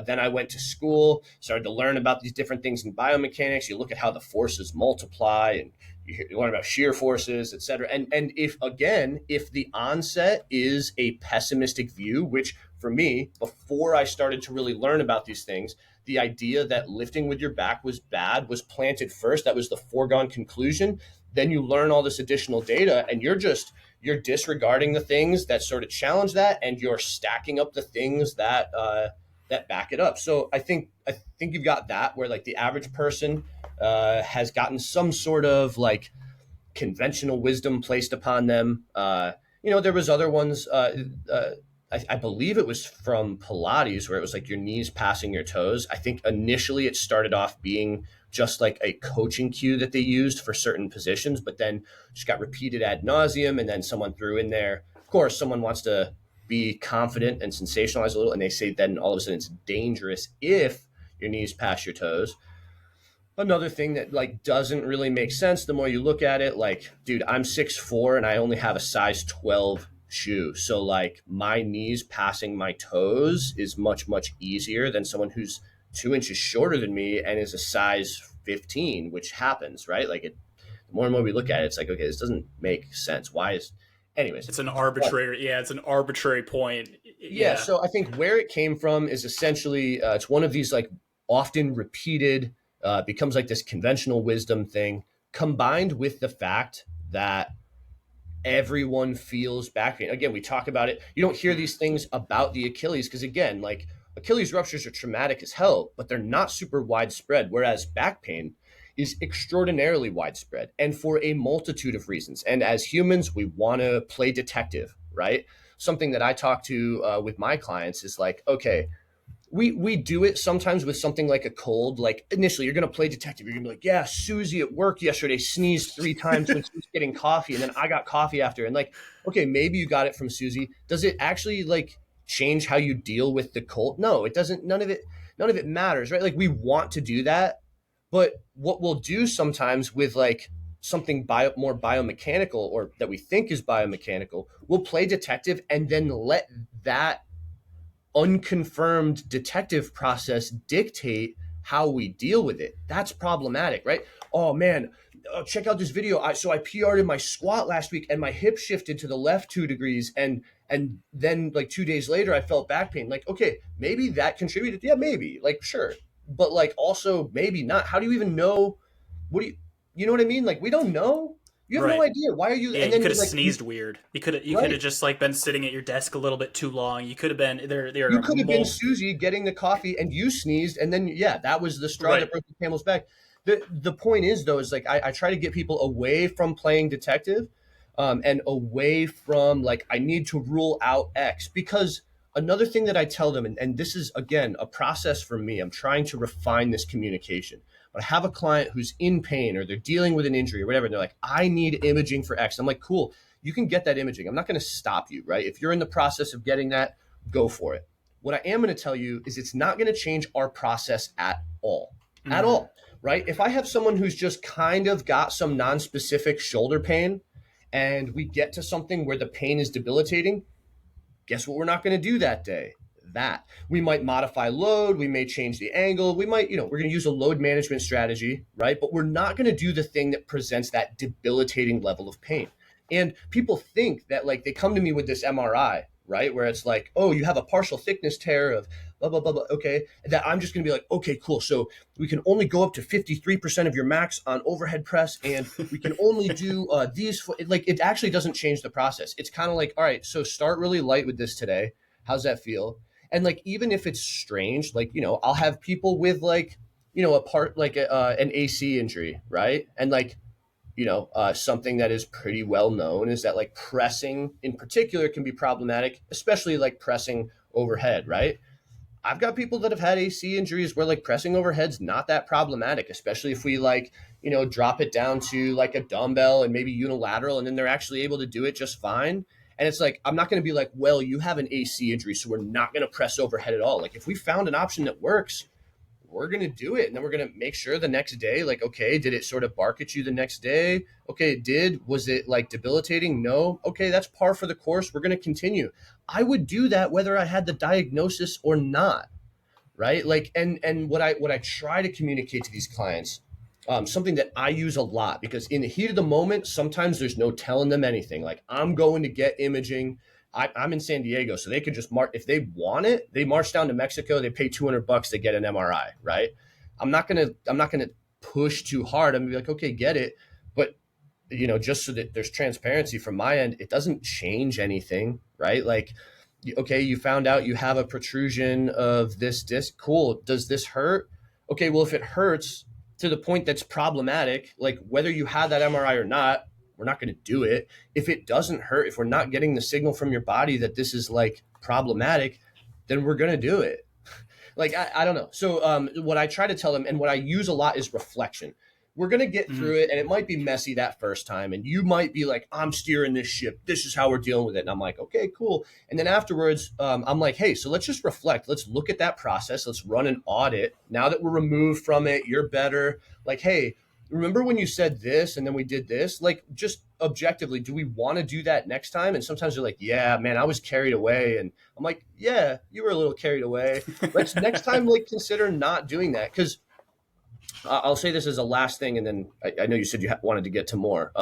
Then I went to school, started to learn about these different things in biomechanics. You look at how the forces multiply, and you learn about shear forces, et cetera. And if the onset is a pessimistic view, which for me, before I started to really learn about these things, the idea that lifting with your back was bad was planted first. That was the foregone conclusion. Then you learn all this additional data, and you're disregarding the things that sort of challenge that, and you're stacking up the things that back it up. So I think you've got that where like the average person has gotten some sort of like conventional wisdom placed upon them. There was other ones. I believe it was from Pilates where it was like your knees passing your toes. I think initially it started off being just like a coaching cue that they used for certain positions, but then just got repeated ad nauseum. And then someone threw in there, of course, someone wants to be confident and sensationalize a little. And they say then all of a sudden it's dangerous if your knees pass your toes. Another thing that like doesn't really make sense the more you look at it, like, dude, I'm 6'4" and I only have a size 12 shoe. So like my knees passing my toes is much, much easier than someone who's 2 inches shorter than me and is a size 15, which happens, right? Like the more and more we look at it, it's like, okay, this doesn't make sense. Why is anyways. It's an arbitrary, yeah, it's an arbitrary point. Yeah, Yeah. so I think where it came from is essentially it's one of these like often repeated, becomes like this conventional wisdom thing, combined with the fact that everyone feels back pain. Again, we talk about it. You don't hear these things about the Achilles because, again, like Achilles ruptures are traumatic as hell, but they're not super widespread. Whereas back pain is extraordinarily widespread and for a multitude of reasons. And as humans, we want to play detective, right? Something that I talk to with my clients is like, okay, we do it sometimes with something like a cold. Like initially, you're gonna play detective. You're gonna be like, yeah, Susie at work yesterday sneezed 3 times when she was getting coffee, and then I got coffee after. And like, okay, maybe you got it from Susie. Does it actually like change how you deal with the cold? No, it doesn't. None of it matters, right? Like we want to do that, but what we'll do sometimes with like something more biomechanical or that we think is biomechanical, we'll play detective and then let that unconfirmed detective process dictate how we deal with it. That's problematic, right? Oh man, check out this video. I PR'd in my squat last week and my hip shifted to the left 2 degrees, and then like 2 days later I felt back pain. Like, okay, maybe that contributed. Yeah, maybe. Like, sure. But like also maybe not. How do you even know? What do you know what I mean? Like, we don't know. You have no Right. idea. Why are you? Yeah, And you then could you're have like, sneezed weird. You could have right. just like been sitting at your desk a little bit too long. You could have been there You are could have been multiple. Susie getting the coffee and you sneezed, and then yeah, that was the straw Right. that broke the camel's back. The point is though, is like I try to get people away from playing detective, and away from like I need to rule out X, because another thing that I tell them, and this is again a process for me, I'm trying to refine this communication. But I have a client who's in pain or they're dealing with an injury or whatever, and they're like, I need imaging for X. I'm like, cool, you can get that imaging. I'm not going to stop you, right? If you're in the process of getting that, go for it. What I am going to tell you is it's not going to change our process at Mm-hmm. all, right? If I have someone who's just kind of got some non-specific shoulder pain and we get to something where the pain is debilitating, guess what we're not going to do that day? That we might modify load, we may change the angle, we might, we're going to use a load management strategy, right? But we're not going to do the thing that presents that debilitating level of pain. And people think that like they come to me with this MRI, right? Where it's like, oh, you have a partial thickness tear of blah, blah, blah, blah. Okay. That I'm just going to be like, okay, cool. So we can only go up to 53% of your max on overhead press. And we can only do these. Like, it actually doesn't change the process. It's kind of like, all right, so start really light with this today. How's that feel? And like, even if it's strange, like, I'll have people with like, a part, like an AC injury, right? And like, something that is pretty well known is that like pressing in particular can be problematic, especially like pressing overhead, right? I've got people that have had AC injuries where like pressing overhead's not that problematic, especially if we like, drop it down to like a dumbbell and maybe unilateral, and then they're actually able to do it just fine. And it's like, I'm not going to be like, well, you have an AC injury, so we're not going to press overhead at all. Like, if we found an option that works, we're going to do it. And then we're going to make sure the next day, like, okay, did it sort of bark at you the next day? Okay, it did. Was it like debilitating? No. Okay, that's par for the course. We're going to continue. I would do that whether I had the diagnosis or not, right? Like, and what I try to communicate to these clients, something that I use a lot, because in the heat of the moment, sometimes there's no telling them anything. Like, I'm going to get imaging. I'm in San Diego, so they could just march if they want it. They march down to Mexico. They pay $200 to get an MRI, right? I'm not gonna push too hard. I'm gonna be like, okay, get it, but just so that there's transparency from my end, it doesn't change anything, right? Like, okay, you found out you have a protrusion of this disc. Cool. Does this hurt? Okay, well, if it hurts to the point that's problematic, like whether you had that MRI or not, we're not going to do it. If it doesn't hurt, if we're not getting the signal from your body that this is like problematic, then we're going to do it. Like, I don't know. So what I try to tell them and what I use a lot is reflection. We're going to get Mm-hmm. through it, and it might be messy that first time, and you might be like, I'm steering this ship, this is how we're dealing with it. And I'm like, okay, cool. And then afterwards, I'm like, hey, so let's just reflect, let's look at that process, let's run an audit. Now that we're removed from it, you're better. Like, hey, remember when you said this and then we did this? Like, just objectively, do we want to do that next time? And sometimes they're like, yeah, man, I was carried away. And I'm like, yeah, you were a little carried away. Let's next time like consider not doing that. Because I'll say this as a last thing, and then I know you said you wanted to get to more.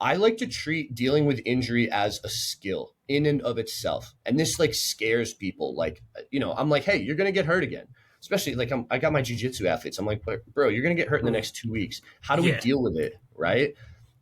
I like to treat dealing with injury as a skill in and of itself, and this like scares people. Like, I'm like, hey, you're gonna get hurt again. Especially like I got my jiu-jitsu athletes. I'm like, bro, you're gonna get hurt in the next 2 weeks. How do we Yeah. deal with it, right?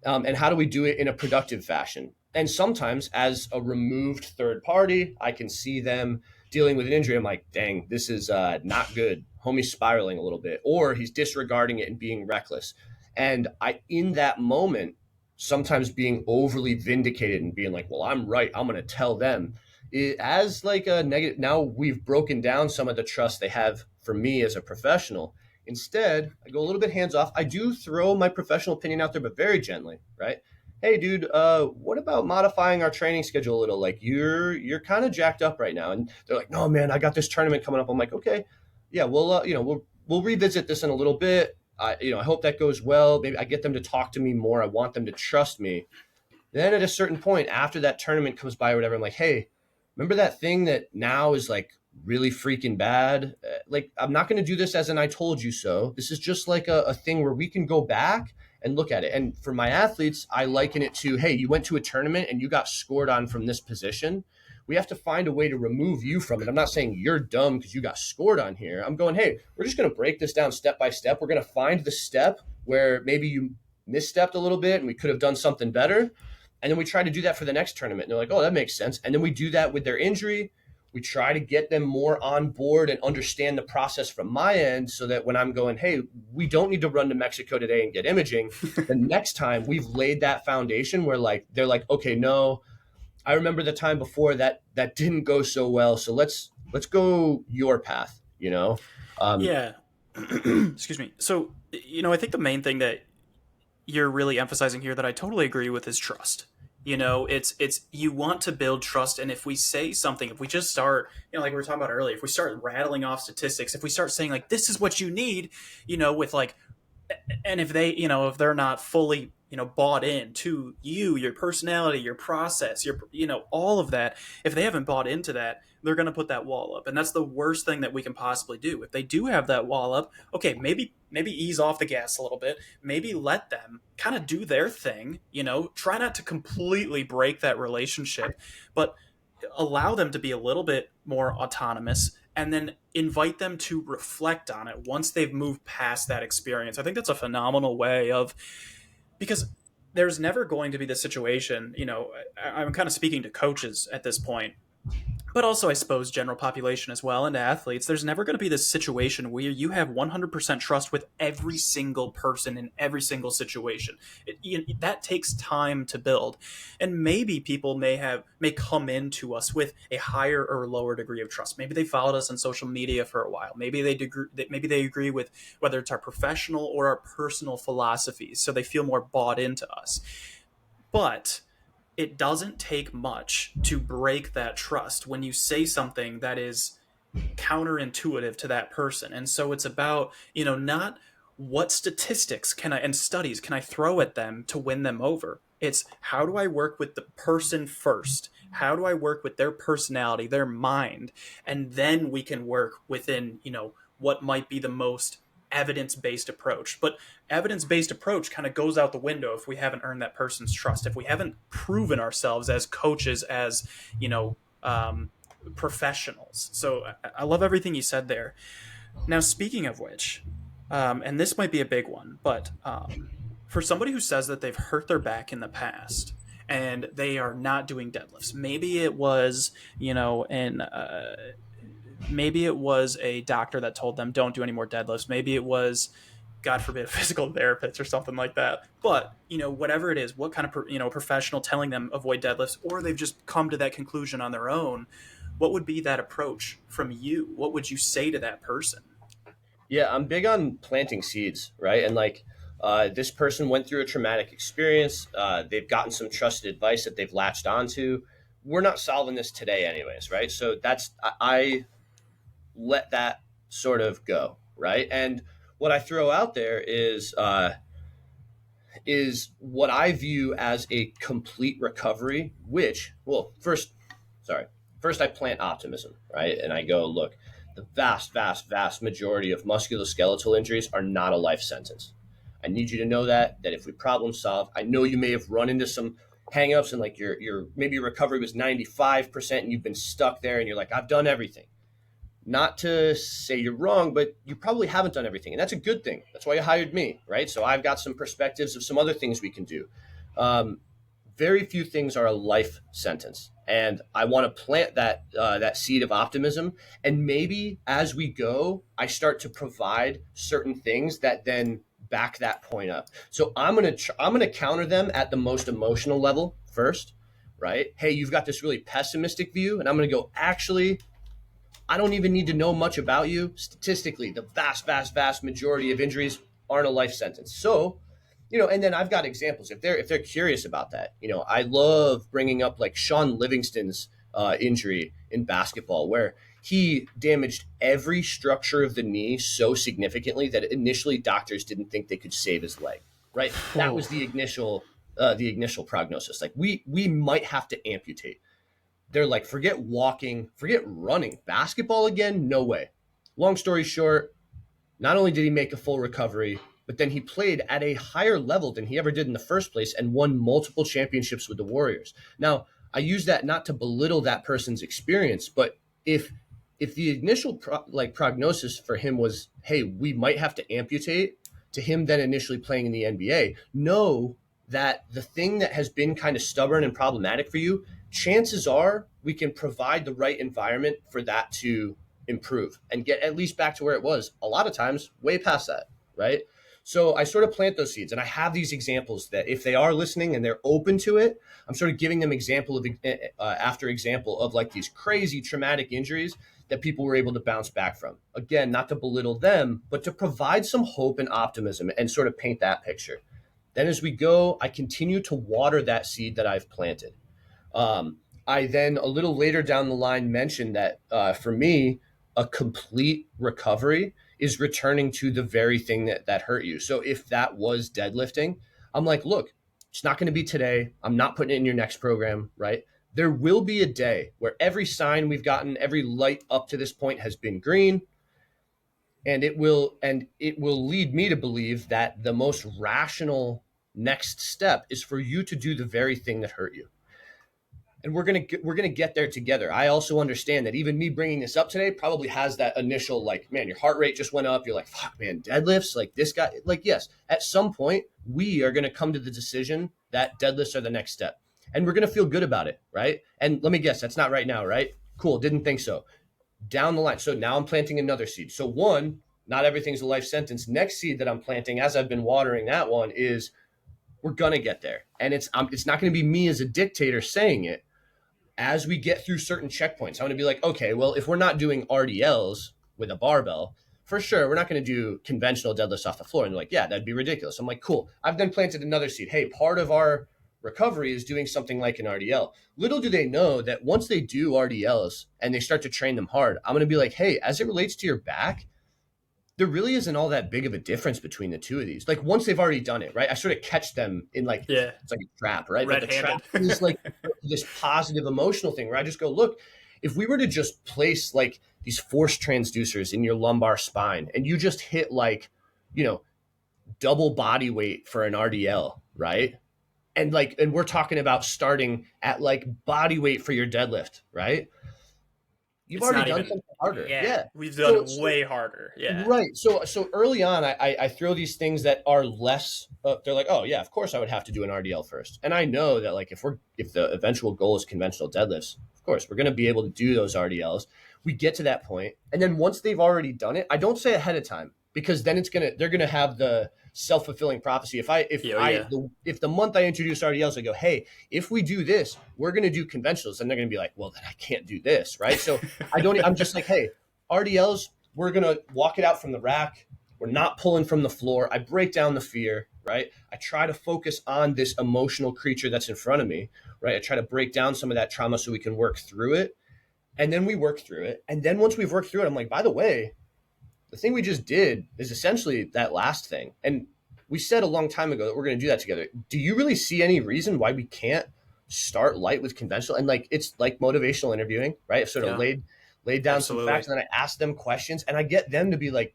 And how do we do it in a productive fashion? And sometimes, as a removed third party, I can see them dealing with an injury. I'm like, dang, this is not good. Homie's spiraling a little bit, or he's disregarding it and being reckless. And in that moment, sometimes being overly vindicated and being like, well, I'm right, I'm going to tell them, it as like a negative. Now we've broken down some of the trust they have for me as a professional. Instead, I go a little bit hands off. I do throw my professional opinion out there, but very gently, right? Hey, dude, what about modifying our training schedule a little? Like, you're kind of jacked up right now, and they're like, no, man, I got this tournament coming up. I'm like, okay, yeah, we'll revisit this in a little bit. I hope that goes well. Maybe I get them to talk to me more. I want them to trust me. Then at a certain point, after that tournament comes by or whatever, I'm like, hey, remember that thing that now is like really freaking bad? Like, I'm not going to do this as an I told you so. This is just like a thing where we can go back and look at it. And for my athletes, I liken it to, hey, you went to a tournament and you got scored on from this position. We have to find a way to remove you from it. I'm not saying you're dumb because you got scored on here. I'm going, hey, we're just going to break this down step by step. We're going to find the step where maybe you misstepped a little bit and we could have done something better. And then we try to do that for the next tournament. And they're like, oh, that makes sense. And then we do that with their injury. We try to get them more on board and understand the process from my end so that when I'm going, hey, we don't need to run to Mexico today and get imaging. The next time we've laid that foundation where like they're like, okay, no, I remember the time before that didn't go so well. So let's go your path, you know? Um, Yeah. Excuse me. So, I think the main thing that you're really emphasizing here that I totally agree with is trust. It's you want to build trust, and if we say something, if we just start, like we were talking about earlier, if we start rattling off statistics, if we start saying like this is what you need, with like, and if they, if they're not fully, bought in to you, your personality, your process, your, all of that, if they haven't bought into that, they're going to put that wall up. And that's the worst thing that we can possibly do. If they do have that wall up, okay, maybe ease off the gas a little bit, maybe let them kind of do their thing, try not to completely break that relationship, but allow them to be a little bit more autonomous, and then invite them to reflect on it once they've moved past that experience. I think that's a phenomenal way of, because there's never going to be the situation, I'm kind of speaking to coaches at this point, but also I suppose general population as well, and athletes. There's never going to be this situation where you have 100% trust with every single person in every single situation. That takes time to build, and maybe people may come into us with a higher or lower degree of trust. Maybe they followed us on social media for a while. Maybe they agree with whether it's our professional or our personal philosophies, so they feel more bought into us. But it doesn't take much to break that trust when you say something that is counterintuitive to that person. And so it's about, not what statistics can I and studies can I throw at them to win them over. It's how do I work with the person first? How do I work with their personality, their mind? And then we can work within, what might be the most evidence-based approach. But evidence-based approach kind of goes out the window if we haven't earned that person's trust, if we haven't proven ourselves as coaches, as, professionals. So I love everything you said there. Now, speaking of which, and this might be a big one, but for somebody who says that they've hurt their back in the past and they are not doing deadlifts, maybe it was, maybe it was a doctor that told them don't do any more deadlifts. Maybe it was, God forbid, a physical therapist or something like that. But, whatever it is, what kind of, professional telling them avoid deadlifts, or they've just come to that conclusion on their own, what would be that approach from you? What would you say to that person? Yeah, I'm big on planting seeds, right? And like this person went through a traumatic experience. They've gotten some trusted advice that they've latched onto. We're not solving this today, anyways, right? So I let that sort of go, right? And what I throw out there is what I view as a complete recovery. Which, well, first I plant optimism, right? And I go, look, the vast, vast, vast majority of musculoskeletal injuries are not a life sentence. I need you to know that if we problem solve, I know you may have run into some hangups and like your maybe your recovery was 95% and you've been stuck there and you're like, I've done everything. Not to say you're wrong, but you probably haven't done everything. And that's a good thing. That's why you hired me, right? So I've got some perspectives of some other things we can do. Um, very few things are a life sentence, and I want to plant that seed of optimism. And maybe as we go, I start to provide certain things that then back that point up. So I'm gonna counter them at the most emotional level first, right? Hey, you've got this really pessimistic view, and I'm gonna go, actually, I don't even need to know much about you. Statistically, the vast, vast, vast majority of injuries aren't a life sentence. So, and then I've got examples if they're curious about that. I love bringing up like Sean Livingston's injury in basketball, where he damaged every structure of the knee so significantly that initially doctors didn't think they could save his leg. Right, that was the initial prognosis. Like we might have to amputate. they're like, forget walking, forget running, basketball again, no way. Long story short, not only did he make a full recovery, but then he played at a higher level than he ever did in the first place and won multiple championships with the Warriors. Now, I use that not to belittle that person's experience, but if the initial prognosis for him was, hey, we might have to amputate, to him then initially playing in the NBA, know that the thing that has been kind of stubborn and problematic for you, chances are we can provide the right environment for that to improve and get at least back to where it was. A lot of times, way past that, right? So I sort of plant those seeds, and I have these examples that if they are listening and they're open to it, I'm sort of giving them example of after example of like these crazy traumatic injuries that people were able to bounce back from. Again, not to belittle them, but to provide some hope and optimism and sort of paint that picture. Then as we go, I continue to water that seed that I've planted. I then a little later down the line mentioned that for me, a complete recovery is returning to the very thing that hurt you. So if that was deadlifting, I'm like, look, it's not going to be today. I'm not putting it in your next program, right? There will be a day where every sign we've gotten, every light up to this point has been green, and it will lead me to believe that the most rational next step is for you to do the very thing that hurt you. And we're gonna get there together. I also understand that even me bringing this up today probably has that initial like, man, your heart rate just went up. You're like, fuck, man, deadlifts, like this guy, like, yes, at some point we are gonna come to the decision that deadlifts are the next step, and we're gonna feel good about it, right? And let me guess, that's not right now, right? Cool, didn't think so. Down the line, so now I'm planting another seed. So one, not everything's a life sentence. Next seed that I'm planting, as I've been watering that one, is we're gonna get there, and it's not gonna be me as a dictator saying it. As we get through certain checkpoints, I'm going to be like, okay, well, if we're not doing RDLs with a barbell, for sure, we're not going to do conventional deadlifts off the floor. And they're like, yeah, that'd be ridiculous. I'm like, cool. I've then planted another seed. Hey, part of our recovery is doing something like an RDL. Little do they know that once they do RDLs and they start to train them hard, I'm going to be like, hey, as it relates to your back, there really isn't all that big of a difference between the two of these. Like once they've already done it, right? I sort of catch them in like, Yeah. it's like a trap, right? But the Red-handed. trap is like this positive emotional thing where I just go, look, if we were to just place like these force transducers in your lumbar spine and you just hit like, you know, double body weight for an RDL, right? And like, and we're talking about starting at like body weight for your deadlift, right? You've It's already not done even, something harder. yeah, Yeah. we've done it So way harder. Yeah. right. So early on, I throw these things that are less. They're like, oh yeah, of course I would have to do an RDL first, and I know that like if the eventual goal is conventional deadlifts, of course we're going to be able to do those RDLs. We get to that point, and then once they've already done it, I don't say ahead of time because then they're gonna have the self-fulfilling prophecy. Yeah. If the month I introduce RDLs, I go, hey, if we do this, we're gonna do conventionals, and they're gonna be like, well, then I can't do this, right? So I'm just like, hey, RDLs, we're going to walk it out from the rack. We're not pulling from the floor. I break down the fear, right? I try to focus on this emotional creature that's in front of me, right? I try to break down some of that trauma so we can work through it. And then we work through it. And then once we've worked through it, I'm like, by the way, the thing we just did is essentially that last thing. And we said a long time ago that we're going to do that together. Do you really see any reason why we can't start light with conventional? And like, it's like motivational interviewing, right? I've sort of Yeah. laid down some Absolutely. facts, and then I ask them questions, and I get them to be like,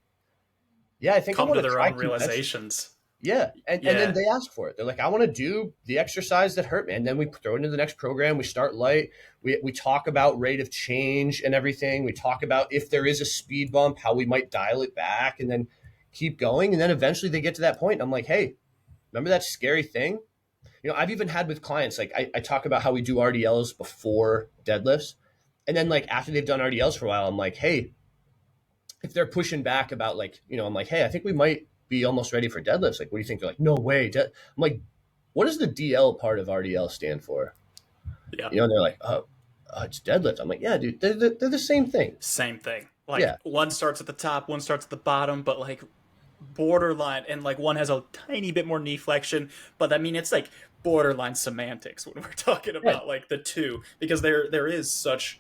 yeah, I think I Come want to to their try own conventional. realizations. Yeah. And then Yeah. they ask for it. They're like, I want to do the exercise that hurt me. And then we throw it into the next program. We start light. We talk about rate of change and everything. We talk about if there is a speed bump, how we might dial it back, and then keep going. And then eventually they get to that point. And I'm like, hey, remember that scary thing? You know, I've even had with clients, like I talk about how we do RDLs before deadlifts. And then like after they've done RDLs for a while, I'm like, hey, if they're pushing back about like, you know, I'm like, hey, I think we might be almost ready for deadlifts. Like, what do you think? They're like, no way. I'm like, what does the DL part of RDL stand for? Yeah. You know, and they're like, it's deadlift. I'm like, yeah, dude, they're the same thing. Same thing. Like Yeah. one starts at the top, one starts at the bottom, but like borderline, and like one has a tiny bit more knee flexion, but I mean it's like borderline semantics when we're talking Right. about like the two, because there is such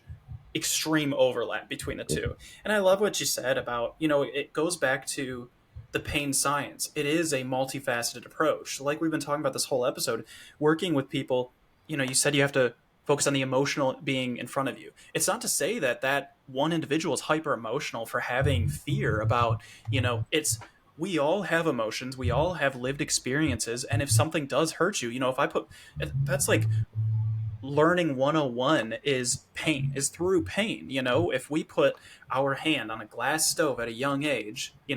extreme overlap between the two. And I love what you said about, you know, it goes back to the pain science. It is a multifaceted approach. Like we've been talking about this whole episode, working with people, you know, you said you have to focus on the emotional being in front of you. It's not to say that that one individual is hyper emotional for having fear about, it's, we all have emotions, we all have lived experiences, and if something does hurt you, if I put, that's like learning 101 is pain, is through pain. If we put our hand on a glass stove at a young age, it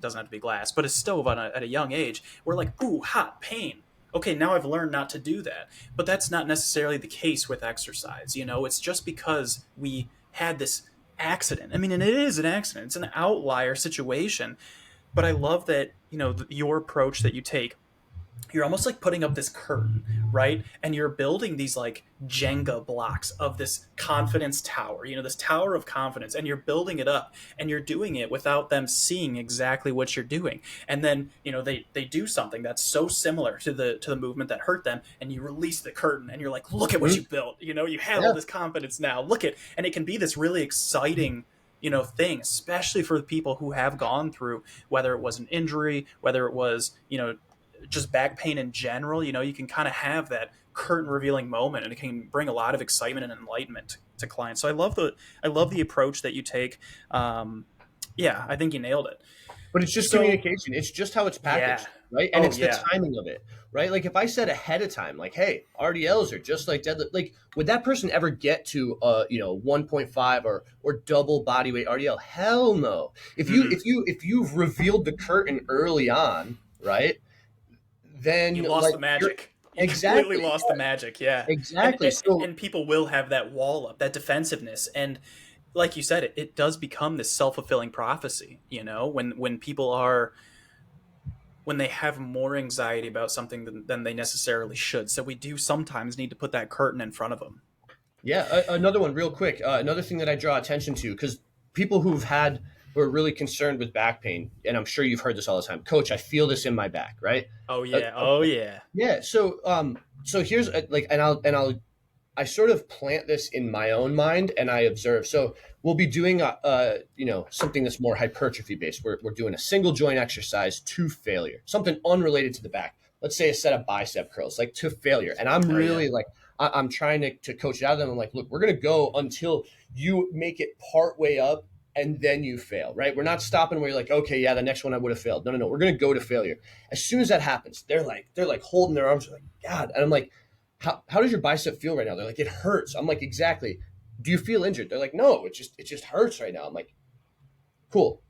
doesn't have to be glass, but a stove at a young age, we're like, ooh, hot, pain. Okay, now I've learned not to do that. But that's not necessarily the case with exercise. It's just because we had this accident. I mean, and it is an accident, it's an outlier situation. But I love that, your approach that you take, you're almost like putting up this curtain, right? And you're building these like Jenga blocks of this confidence tower, this tower of confidence, and you're building it up, and you're doing it without them seeing exactly what you're doing. And then, they do something that's so similar to the movement that hurt them, and you release the curtain and you're like, look at what Mhm. you built. You have all Yeah. this confidence now. Look at, and it can be this really exciting thing, especially for the people who have gone through, whether it was an injury, whether it was just back pain in general. You can kind of have that curtain revealing moment, and it can bring a lot of excitement and enlightenment to clients. So I love the approach that you take. Yeah, I think you nailed it. But it's just So communication. It's just how it's yeah. packaged, right? And Oh it's the yeah. timing of it, right? Like if I said ahead of time, like, "Hey, RDLs are just like deadlift." Like, would that person ever get to 1.5 or double body weight RDL? Hell no. If you Hmm. if you've revealed the curtain early on, right? Then You lost like the you're magic. You completely exactly, lost the magic. Yeah. and, exactly. and So and people will have that wall up, that defensiveness, and like you said, it does become this self-fulfilling prophecy. When people are, when they have more anxiety about something than they necessarily should. So we do sometimes need to put that curtain in front of them. yeah, another one real quick. Another thing that I draw attention to, because people who are really concerned with back pain, and I'm sure you've heard this all the time. Coach, I feel this in my back, right? Oh Uh, yeah. Oh okay. yeah. Yeah. So here's like, I sort of plant this in my own mind and I observe. So we'll be doing something that's more hypertrophy based. We're doing a single joint exercise to failure, something unrelated to the back. Let's say a set of bicep curls, like to failure. And I'm Oh yeah. really like, I'm trying to coach it out of them. I'm like, look, we're going to go until you make it part way up and then you fail, right? We're not stopping where you're like, okay, yeah, the next one I would have failed. No, no, no. We're going to go to failure. As soon as that happens, they're like holding their arms like, God. And I'm like, how does your bicep feel right now? They're like, it hurts. I'm like, exactly. Do you feel injured? They're like, no, it just hurts right now. I'm like, cool.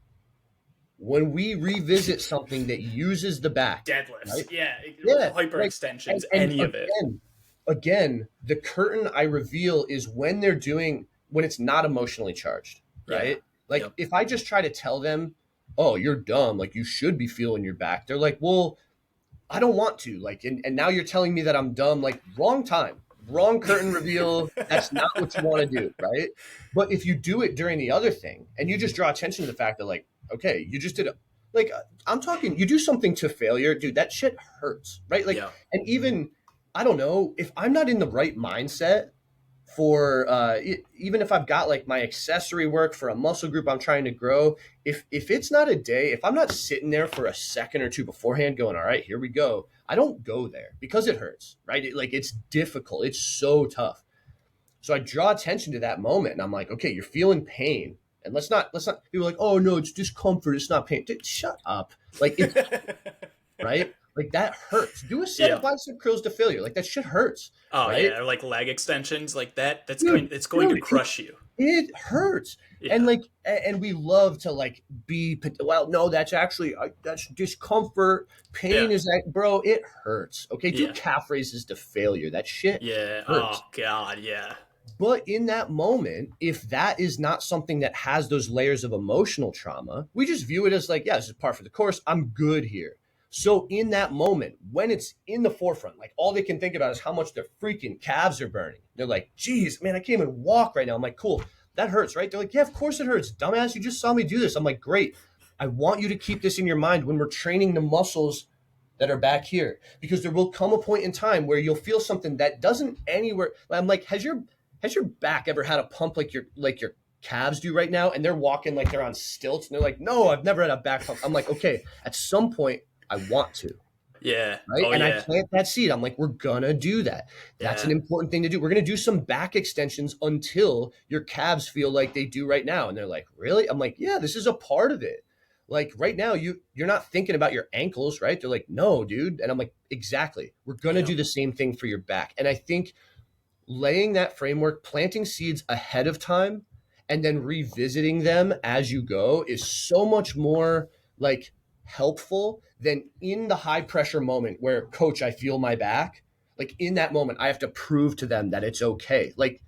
When we revisit something that uses the back, Deadlifts. right? Yeah. Yeah, Hyper like extensions. and Any of it. again, the curtain I reveal is when it's not emotionally charged, Yeah. right? Like Yep. if I just try to tell them, "Oh, you're dumb," like you should be feeling your back. They're like, "Well, I don't want to." Like, and now you're telling me that I'm dumb. Like, wrong time, wrong curtain reveal. That's not what you want to do, right? But if you do it during the other thing, and you just draw attention to the fact that, like, okay, you just did like I'm talking, you do something to failure, dude. That shit hurts, right? Like, Yeah. and even I don't know if I'm not in the right mindset for even if I've got like my accessory work for a muscle group I'm trying to grow, if it's not a day, if I'm not sitting there for a second or two beforehand going, all right, here we go, I don't go there because it hurts, right? Like it's difficult, it's so tough. So I draw attention to that moment and I'm like, okay, you're feeling pain. And let's not people are like, oh no, it's discomfort, it's not pain. Dude, shut up. Like it's right? Like that hurts. Do a set of Yeah. bicep curls to failure. Like that shit hurts, Oh right? yeah. Or like leg extensions like that. That's going. dude, It's going to dude, crush you. it hurts. And Yeah. like, and we love to like well, no, that's actually that's discomfort. Yeah. Pain is that, bro. It hurts. Okay, do Yeah. calf raises to failure. That shit Yeah. Oh hurts. god. Yeah. But in that moment, if that is not something that has those layers of emotional trauma, we just view it as like, yeah, this is par for the course. I'm good here. So in that moment, when it's in the forefront, like all they can think about is how much their freaking calves are burning. They're like, geez, man, I can't even walk right now. I'm like, cool, that hurts, right? They're like, yeah, of course it hurts. Dumbass, you just saw me do this. I'm like, great. I want you to keep this in your mind when we're training the muscles that are back here, because there will come a point in time where you'll feel something that doesn't anywhere. I'm like, has your back ever had a pump like your calves do right now? And they're walking like they're on stilts and they're like, no, I've never had a back pump. I'm like, okay, at some point I want to. Yeah. Right. Oh And I yeah. plant that seed. I'm like, we're going to do that. That's an Yeah. important thing to do. We're going to do some back extensions until your calves feel like they do right now. And they're like, really? I'm like, yeah, this is a part of it. Like right now, you're not thinking about your ankles, right? They're like, no, dude. And I'm like, exactly. We're going to Yeah. do the same thing for your back. And I think laying that framework, planting seeds ahead of time, and then revisiting them as you go is so much more like helpful than in the high pressure moment where, coach, I feel my back. Like in that moment, I have to prove to them that it's okay. Like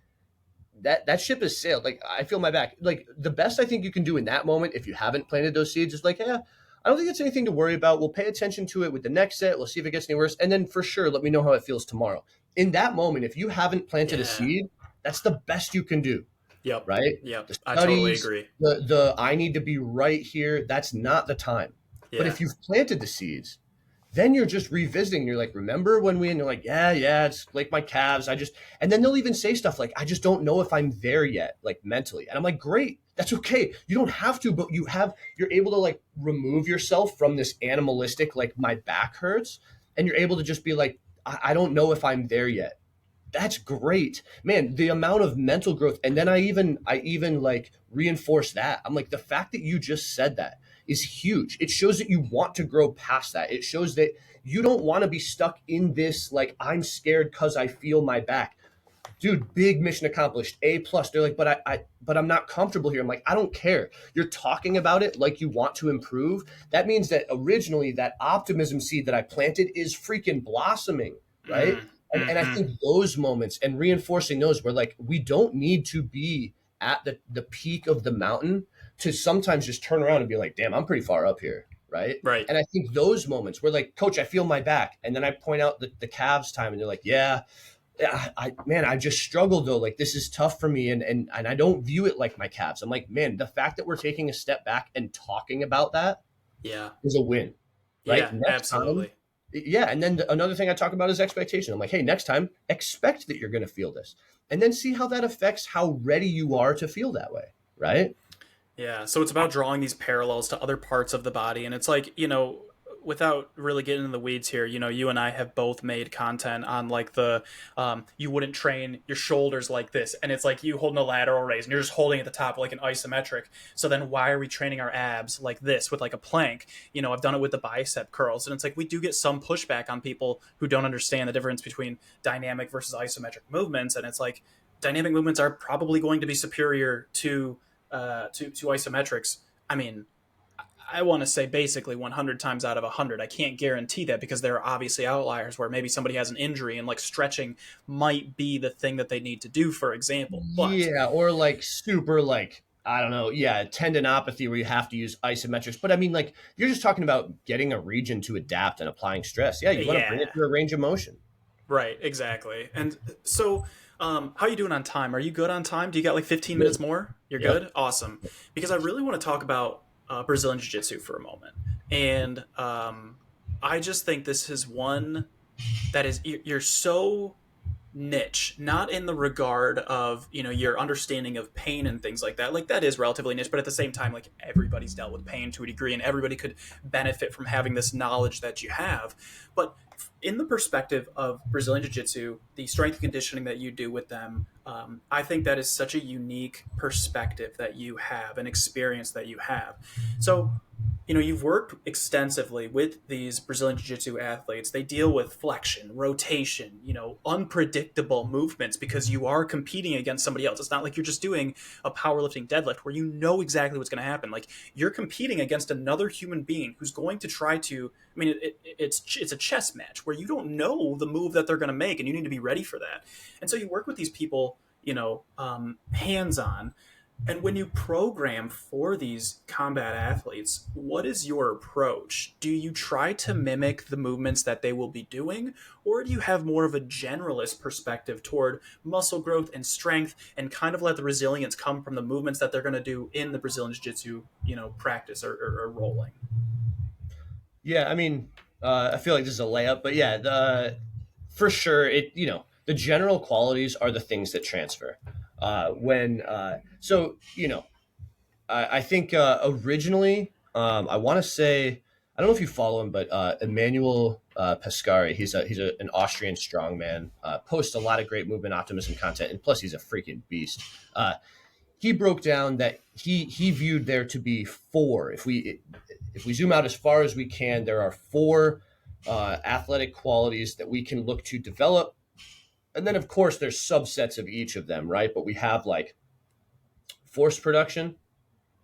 that ship has sailed. Like I feel my back. Like the best I think you can do in that moment, if you haven't planted those seeds, is like, yeah, I don't think it's anything to worry about. We'll pay attention to it with the next set. We'll see if it gets any worse, and then for sure, let me know how it feels tomorrow. In that moment, if you haven't planted a Yeah. seed, that's the best you can do, Yep. right? Yep. The I totally studies, agree. the I need to be right here. That's not the time. But Yeah. if you've planted the seeds, then you're just revisiting. You're like, remember when we, and you're like, yeah, it's like my calves. And then they'll even say stuff like, I just don't know if I'm there yet, like mentally. And I'm like, great, that's okay. You don't have to, but you're able to like remove yourself from this animalistic, like my back hurts. And you're able to just be like, I don't know if I'm there yet. That's great, man. The amount of mental growth. And then I even like reinforce that. I'm like, the fact that you just said that is huge. It shows that you want to grow past that. It shows that you don't want to be stuck in this, like, I'm scared because I feel my back. Dude, big mission accomplished. A plus. They're like, but I'm not comfortable here. I'm like, I don't care. You're talking about it like you want to improve. That means that originally that optimism seed that I planted is freaking blossoming, right? Mm. And I Hmm. think those moments and reinforcing those where like we don't need to be at the peak of the mountain to sometimes just turn around and be like, damn, I'm pretty far up here. Right. Right. And I think those moments where like, coach, I feel my back. And then I point out the calves time and they're like, yeah, man, I just struggled though. Like this is tough for me, and I don't view it like my calves. I'm like, man, the fact that we're taking a step back and talking about that Yeah. is a win, right? Yeah. Next time, Absolutely. yeah. And then another thing I talk about is expectation. I'm like, hey, next time, expect that you're going to feel this, and then see how that affects how ready you are to feel that way, right? Yeah, so it's about drawing these parallels to other parts of the body. And it's like, without really getting in the weeds here, you and I have both made content on like you wouldn't train your shoulders like this. And it's like you holding a lateral raise and you're just holding at the top like an isometric. So then why are we training our abs like this with like a plank? I've done it with the bicep curls. And it's like we do get some pushback on people who don't understand the difference between dynamic versus isometric movements. And it's like dynamic movements are probably going to be superior to isometrics. I mean, I want to say basically 100 times out of 100. I can't guarantee that because there are obviously outliers where maybe somebody has an injury and like stretching might be the thing that they need to do, for example. But Yeah, or like super like I don't know, yeah, tendinopathy where you have to use isometrics. But I mean, like you're just talking about getting a region to adapt and applying stress. Yeah, you want to bring it yeah, to a range of motion. right, exactly. And so, how are you doing on time? Are you good on time? Do you got like 15 Good. minutes more? You're Yep. good? Awesome. Because I really want to talk about Brazilian Jiu Jitsu for a moment. And I just think this is one that is, you're so niche, not in the regard of your understanding of pain and things like that. Like that is relatively niche, but at the same time, like everybody's dealt with pain to a degree, and everybody could benefit from having this knowledge that you have. But in the perspective of Brazilian Jiu Jitsu, the strength and conditioning that you do with them, I think that is such a unique perspective that you have, an experience that you have. So you've worked extensively with these Brazilian Jiu-Jitsu athletes. They deal with flexion, rotation, unpredictable movements because you are competing against somebody else. It's not like you're just doing a powerlifting deadlift where you know exactly what's going to happen. Like you're competing against another human being who's going to try to. I mean, it's a chess match where you don't know the move that they're going to make, and you need to be ready for that. And so you work with these people, hands on. And when you program for these combat athletes, what is your approach? Do you try to mimic the movements that they will be doing, or do you have more of a generalist perspective toward muscle growth and strength and kind of let the resilience come from the movements that they're going to do in the Brazilian Jiu Jitsu, practice or rolling? Yeah, I mean, I feel like this is a layup, but yeah, the for sure the general qualities are the things that transfer. When so I think originally I want to say I don't know if you follow him, but Emmanuel Pescari, an Austrian strongman, posts a lot of great movement optimism content, and plus he's a freaking beast. He broke down that he viewed there to be four. If we zoom out as far as we can, there are four athletic qualities that we can look to develop, and then of course there's subsets of each of them, right? But we have like force production,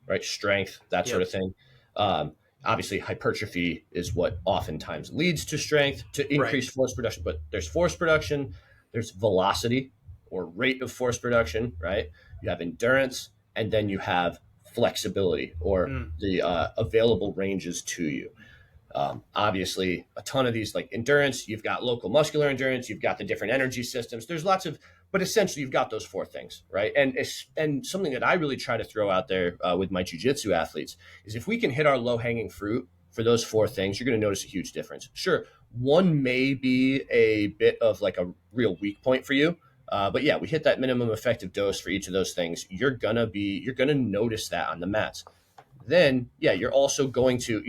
right? Strength, that sort Yep. of thing. Um, Obviously, hypertrophy is what oftentimes leads to strength, to Right. increase force production. But there's force production, there's velocity or rate of force production, right? You have endurance, and then you have flexibility or Mm. the available ranges to you. Obviously, a ton of these like endurance, you've got local muscular endurance, you've got the different energy systems. There's lots of, but essentially you've got those four things, right? And something that I really try to throw out there with my jujitsu athletes is if we can hit our low hanging fruit for those four things, you're going to notice a huge difference. Sure, one may be a bit of like a real weak point for you. But yeah, we hit that minimum effective dose for each of those things. You're gonna notice that on the mats. Then yeah, you're also going to,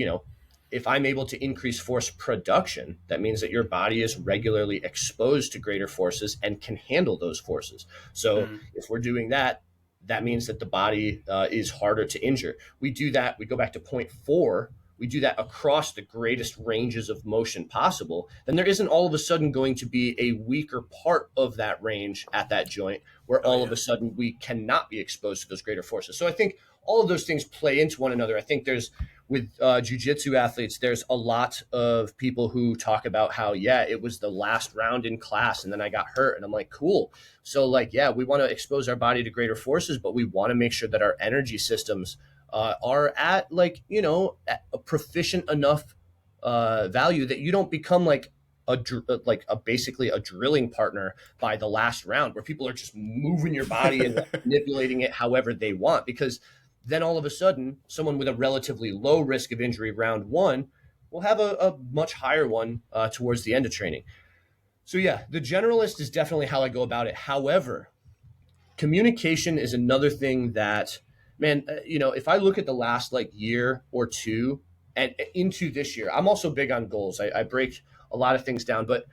if I'm able to increase force production, that means that your body is regularly exposed to greater forces and can handle those forces. So Mm. if we're doing that, that means that the body is harder to injure. We do that, we go back to point four, we do that across the greatest ranges of motion possible, then there isn't all of a sudden going to be a weaker part of that range at that joint where Oh all of yeah. a sudden we cannot be exposed to those greater forces. So I think all of those things play into one another. I think there's with jujitsu athletes, there's a lot of people who talk about how, yeah, it was the last round in class and then I got hurt. And I'm like, cool. So, like, yeah, we want to expose our body to greater forces, but we want to make sure that our energy systems are at, like, at a proficient enough value that you don't become like basically a drilling partner by the last round where people are just moving your body and like, manipulating it however they want, because then all of a sudden, someone with a relatively low risk of injury round one will have a much higher one towards the end of training. So, yeah, the generalist is definitely how I go about it. However, communication is another thing that, man, if I look at the last like year or two and into this year, I'm also big on goals. I break a lot of things down, but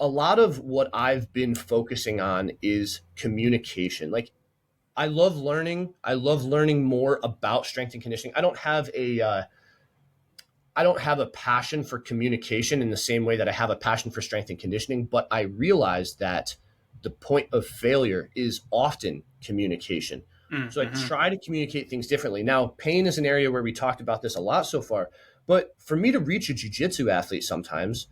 a lot of what I've been focusing on is communication. Like, I love learning. I love learning more about strength and conditioning. I don't have a passion for communication in the same way that I have a passion for strength and conditioning, but I realize that the point of failure is often communication. Mm. So I Hmm. try to communicate things differently. Now, pain is an area where we talked about this a lot so far, but for me to reach a jiu-jitsu athlete sometimes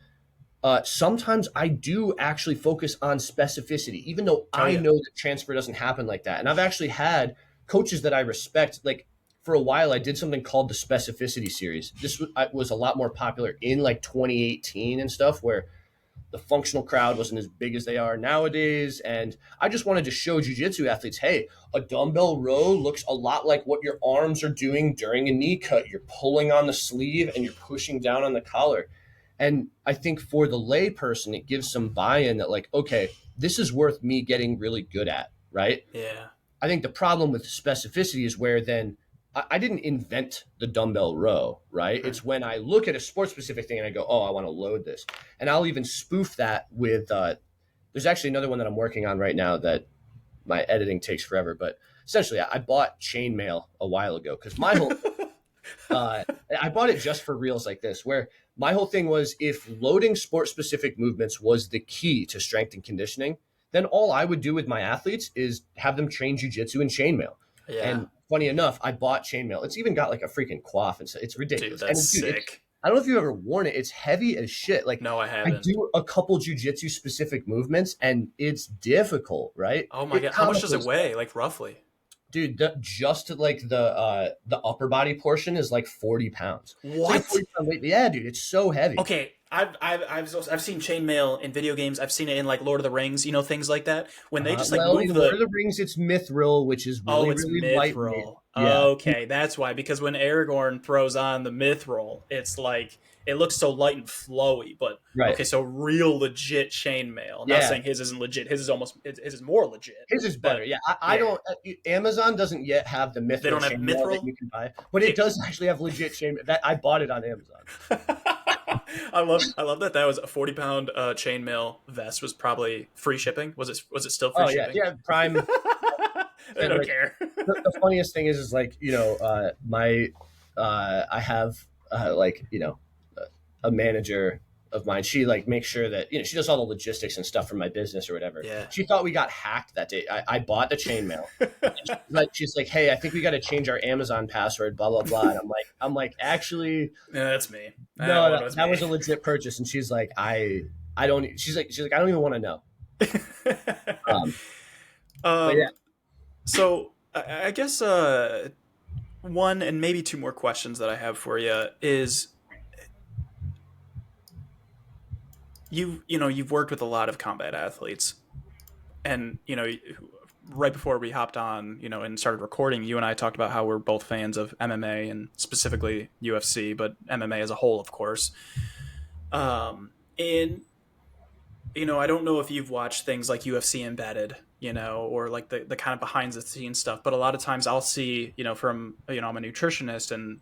I do actually focus on specificity, even though Oh I yeah. know that transfer doesn't happen like that. And I've actually had coaches that I respect. Like for a while, I did something called the specificity series. This was a lot more popular in like 2018 and stuff, where the functional crowd wasn't as big as they are nowadays. And I just wanted to show jujitsu athletes, hey, a dumbbell row looks a lot like what your arms are doing during a knee cut. You're pulling on the sleeve and you're pushing down on the collar. And I think for the lay person, it gives some buy-in that like, okay, this is worth me getting really good at, right? Yeah. I think the problem with specificity is where then I didn't invent the dumbbell row, right? Right. It's when I look at a sports specific thing and I go, oh, I want to load this. And I'll even spoof that with, there's actually another one that I'm working on right now that my editing takes forever. But essentially, I bought chainmail a while ago because my whole uh, I bought it just for reels like this, where my whole thing was if loading sport specific movements was the key to strength and conditioning, then all I would do with my athletes is have them train jujitsu and chainmail. Yeah. And funny enough, I bought chainmail. It's even got like a freaking coif, and it's Dude, ridiculous. that's And dude, sick. I don't know if you've ever worn it. It's heavy as shit. Like No, I I haven't. do a couple jujitsu specific movements, and it's difficult, right? Oh my It god. How much does comically it weigh? Like roughly? dude, just like the upper body portion is like 40 pounds. It's like a What? 40-pound weight. Yeah, dude, it's so heavy. Okay, I've seen chainmail in video games. I've seen it in like Lord of the Rings, things like that. When they just like Well, move in Lord the of the Rings, it's mithril, which is oh, really, it's really lightweight. mithril. Yeah. Okay, that's why. Because when Aragorn throws on the mithril, it's like it looks so light and flowy. But Right. okay, so real legit chainmail. I'm not Yeah. saying his isn't legit. His is more legit. His is better. But Yeah. I yeah, don't, Amazon doesn't yet have the they mithril don't have chainmail that mithril. you can buy, but Yeah. it does actually have legit chain that I bought it on Amazon. I love that was a 40 pound chainmail vest was probably free shipping. Was it still free Oh yeah. shipping? Yeah. Prime. I And don't like care. the funniest thing is like, my, I have, like, a manager of mine. She like makes sure that, she does all the logistics and stuff for my business or whatever. Yeah. She thought we got hacked that day. I bought the chainmail. She's like, hey, I think we got to change our Amazon password, blah blah blah. And I'm like, actually, Yeah, that's me. That no, one was that me. was a legit purchase. And she's like, I don't. She's like, I don't even want to know. Um, but yeah, um, so I guess one and maybe two more questions that I have for you is you've worked with a lot of combat athletes, and right before we hopped on and started recording, you and I talked about how we're both fans of MMA and specifically UFC, but MMA as a whole, of course. And I don't know if you've watched things like UFC Embedded, or like the kind of behind the scenes stuff, but a lot of times I'll see, from, I'm a nutritionist and,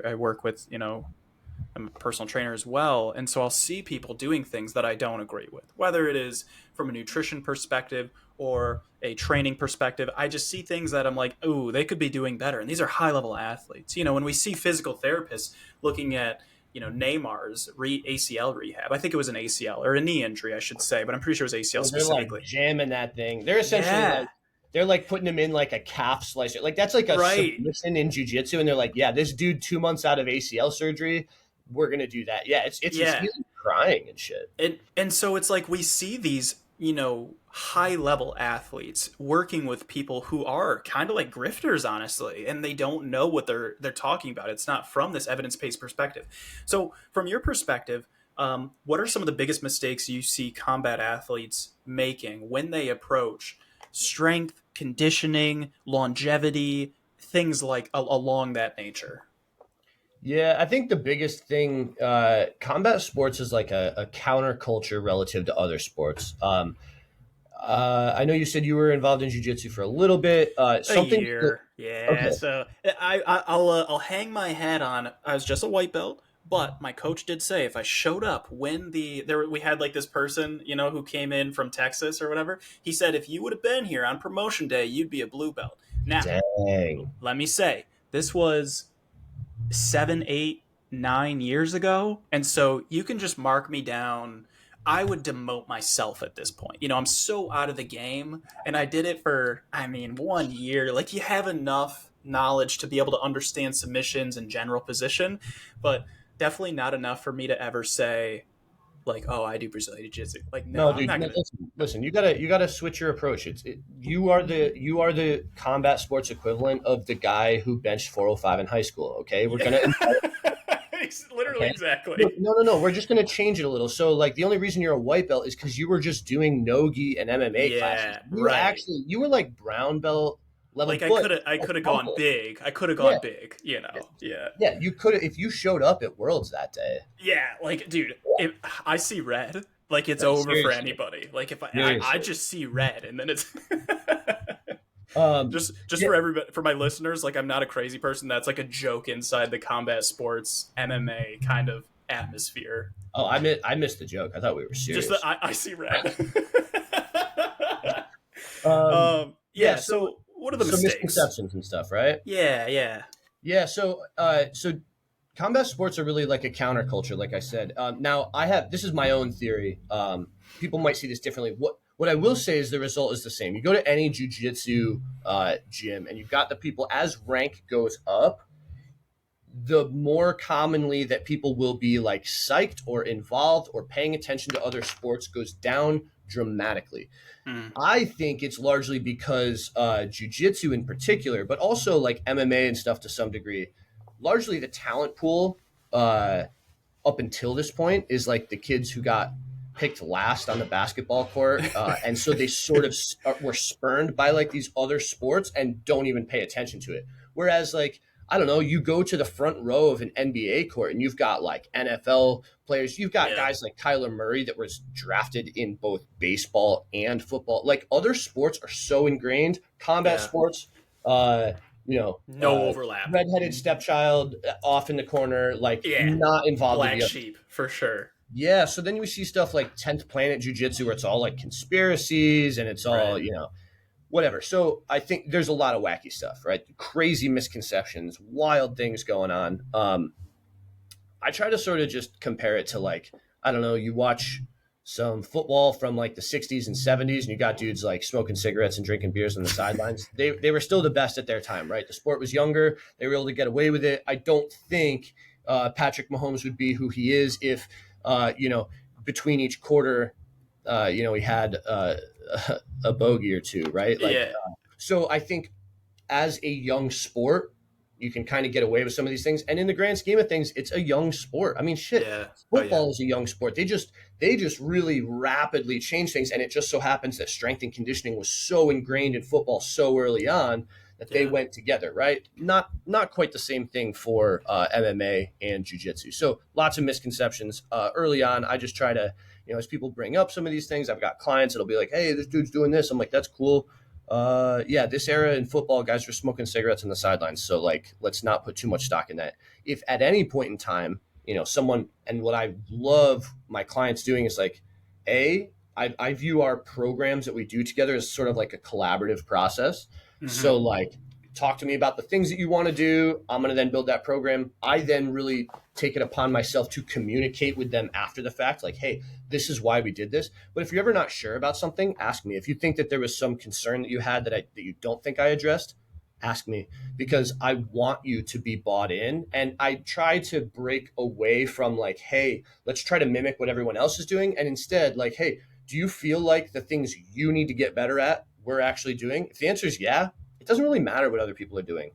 I work with, I'm a personal trainer as well. And so I'll see people doing things that I don't agree with, whether it is from a nutrition perspective or a training perspective. I just see things that I'm like, oh, they could be doing better. And these are high level athletes. When we see physical therapists looking at, Neymar's ACL rehab, I think it was an ACL or a knee injury, I should say, but I'm pretty sure it was ACL well, they're like specifically. jamming that thing. They're essentially Yeah, like, they're like putting him in like a calf slicer. Like that's like a right. submission in jujitsu, and they're like, yeah, this dude 2 months out of ACL surgery, we're gonna do that. Yeah, it's Yeah. he's crying and shit. And so it's like we see these, high level athletes working with people who are kind of like grifters, honestly, and they don't know what they're talking about. It's not from this evidence based perspective. So from your perspective, what are some of the biggest mistakes you see combat athletes making when they approach strength, conditioning, longevity, things like along that nature? Yeah, I think the biggest thing, combat sports is like a counterculture relative to other sports. I know you said you were involved in jujitsu for a little bit. A Something. year, yeah. Okay. So I'll hang my hat on. I was just a white belt, but my coach did say if I showed up when we had like this person who came in from Texas or whatever. He said if you would have been here on promotion day, you'd be a blue belt. Now, Dang. let me say this was 7, 8, 9 years ago, and so you can just mark me down. I would demote myself at this point. I'm so out of the game, and I did it for, I mean, 1 year. Like, you have enough knowledge to be able to understand submissions and general position, but definitely not enough for me to ever say, like, oh, I do Brazilian Jiu Jitsu. Like, no, No, I'm dude. not No, gonna. listen. You gotta switch your approach. You are the combat sports equivalent of the guy who benched 405 in high school. Okay, we're gonna. Literally, Okay. No, exactly. no, no, no. We're just gonna change it a little. So, like, the only reason you're a white belt is because you were just doing nogi and MMA classes. Yeah, right. You were like brown belt level, Like but I like could have gone humble. big. I could have Yeah, gone big. Yeah. yeah. You could have if you showed up at Worlds that day. Yeah, like, dude, if I see red, like it's Like, over for seriously, anybody. Like if I seriously. just see red, and then it's Um, just yeah. for everybody, for my listeners. Like, I'm not a crazy person. That's like a joke inside the combat sports MMA kind of atmosphere. Oh, I missed the joke. I thought we were Just that serious. I see red. Um, yeah. Yeah. So, So what are the so mistakes? misconceptions and stuff, right? Yeah, yeah. Yeah. So combat sports are really like a counterculture, like I said. Now, this is my own theory. People might see this differently. What I will say is the result is the same. You go to any jujitsu gym, and you've got the people as rank goes up, the more commonly that people will be like psyched or involved or paying attention to other sports goes down dramatically. Mm, I think it's largely because jujitsu in particular, but also like MMA and stuff to some degree, largely the talent pool up until this point is like the kids who got picked last on the basketball court, and so they sort of were spurned by like these other sports and don't even pay attention to it. Whereas like I don't know, you go to the front row of an NBA court and you've got like NFL players, you've got Yeah. guys like Kyler Murray that was drafted in both baseball and football. Like other sports are so ingrained, combat Yeah. sports, uh, you know, No overlap. redheaded stepchild off in the corner, like Yeah. not involved with Black the other. sheep for sure. Yeah, so then we see stuff like 10th Planet Jiu Jitsu where it's all like conspiracies and it's all, Right. you know, whatever. So I think there's a lot of wacky stuff, right? Crazy misconceptions, wild things going on. I try to sort of just compare it to like, I don't know, you watch some football from like the 60s and 70s and you got dudes like smoking cigarettes and drinking beers on the sidelines. They were still the best at their time, right? The sport was younger. They were able to get away with it. I don't think Patrick Mahomes would be who he is if, you know, between each quarter, you know, he had a bogey or two, right? Like, Yeah. so I think as a young sport, you can kind of get away with some of these things. And in the grand scheme of things, it's a young sport. I mean, shit, Yeah. Oh yeah. football is a young sport. They just really rapidly change things. And it just so happens that strength and conditioning was so ingrained in football so early on that they Yeah. went together, right? Not quite the same thing for MMA and jiu-jitsu. So lots of misconceptions early on. I just try to, you know, as people bring up some of these things, I've got clients that'll be like, hey, this dude's doing this. I'm like, that's cool. Yeah, this era in football, guys were smoking cigarettes on the sidelines. So like, let's not put too much stock in that. If at any point in time, you know, someone, and what I love my clients doing is like, I view our programs that we do together as sort of like a collaborative process. So Hmm. like, talk to me about the things that you want to do. I'm going to then build that program. I then really take it upon myself to communicate with them after the fact, like, hey, this is why we did this. But if you're ever not sure about something, ask me. If you think that there was some concern that you had that you don't think I addressed, ask me, because I want you to be bought in. And I try to break away from like, hey, let's try to mimic what everyone else is doing. And instead, like, hey, do you feel like the things you need to get better at, we're actually doing? If the answer is yeah, it doesn't really matter what other people are doing.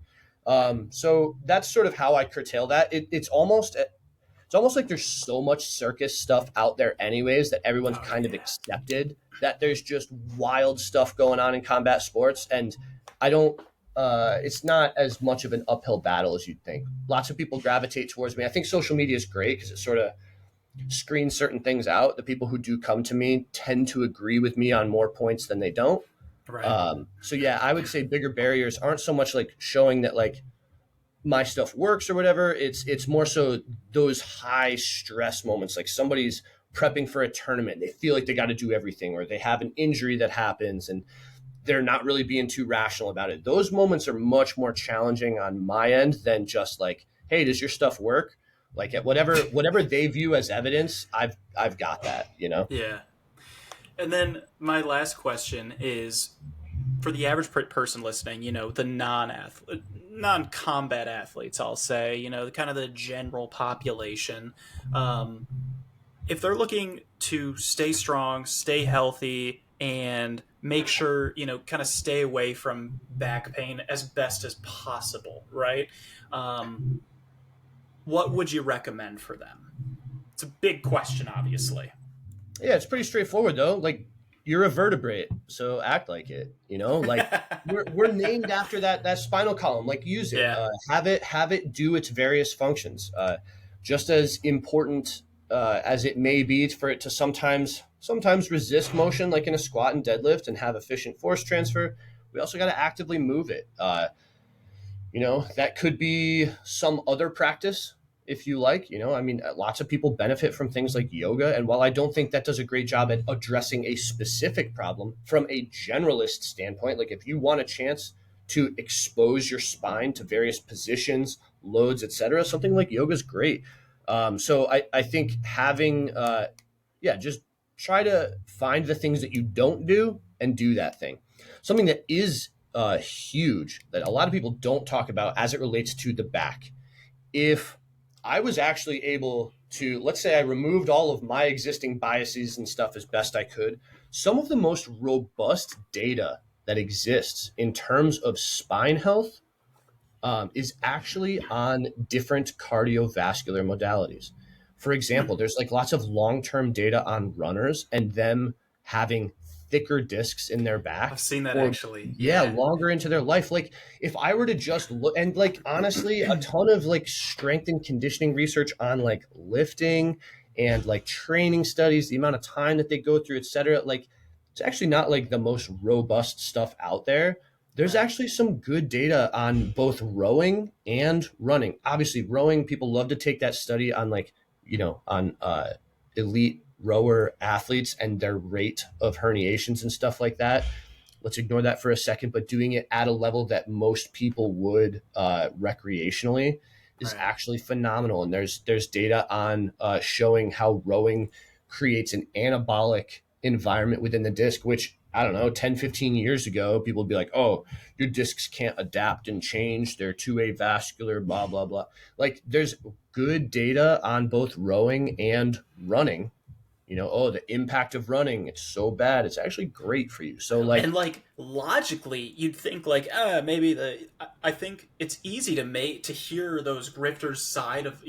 So that's sort of how I curtail that. It's almost like there's so much circus stuff out there anyways that everyone's Oh kind of yeah. accepted that there's just wild stuff going on in combat sports. And I don't, it's not as much of an uphill battle as you'd think. Lots of people gravitate towards me. I think social media is great because it sort of screens certain things out. The people who do come to me tend to agree with me on more points than they don't. Right. So yeah, I would say bigger barriers aren't so much like showing that like my stuff works or whatever. It's more so those high stress moments, like somebody's prepping for a tournament, they feel like they got to do everything, or they have an injury that happens and they're not really being too rational about it. Those moments are much more challenging on my end than just like, hey, does your stuff work? Like at whatever they view as evidence, I've got that, you know. Yeah. And then my last question is for the average person listening, the non-athlete, non-combat athletes, I'll say, the kind of the general population, um, if they're looking to stay strong, stay healthy, and make sure, kind of stay away from back pain as best as possible, right? Um, what would you recommend for them? It's a big question, obviously. Yeah, it's pretty straightforward though. Like you're a vertebrate, so act like it. You know, like we're named after that spinal column. Like use it. Yeah. Have it do its various functions. Just as important as it may be for it to sometimes resist motion, like in a squat and deadlift, and have efficient force transfer. We also got to actively move it. That could be some other practice if you like. I mean, lots of people benefit from things like yoga. And while I don't think that does a great job at addressing a specific problem from a generalist standpoint, like if you want a chance to expose your spine to various positions, loads, etc., something like yoga is great. So I think just try to find the things that you don't do and do that thing. Something that is huge that a lot of people don't talk about as it relates to the back. If I was actually able to, let's say I removed all of my existing biases and stuff as best I could, some of the most robust data that exists in terms of spine health is actually on different cardiovascular modalities. For example, there's like lots of long term data on runners and them having thicker discs in their I've back, seen that or actually. yeah, Yeah. longer into their life. Like if I were to just look, and like honestly, a ton of like strength and conditioning research on like lifting and like training studies, the amount of time that they go through, etc. Like it's actually not like the most robust stuff out there. There's Right. actually some good data on both rowing and running. Obviously, rowing, people love to take that study on like, on elite rower athletes and their rate of herniations and stuff like that. Let's ignore that for a second, but doing it at a level that most people would recreationally is Right. actually phenomenal. And there's data on showing how rowing creates an anabolic environment within the disc, which I don't know, 10, 15 years ago, people would be like, oh, your discs can't adapt and change. They're too avascular, blah, blah, blah. Like there's good data on both rowing and running. Oh, the impact of running, it's so bad. It's actually great for you. So like, And like logically, you'd think like, maybe I think it's easy to make to hear those grifters side of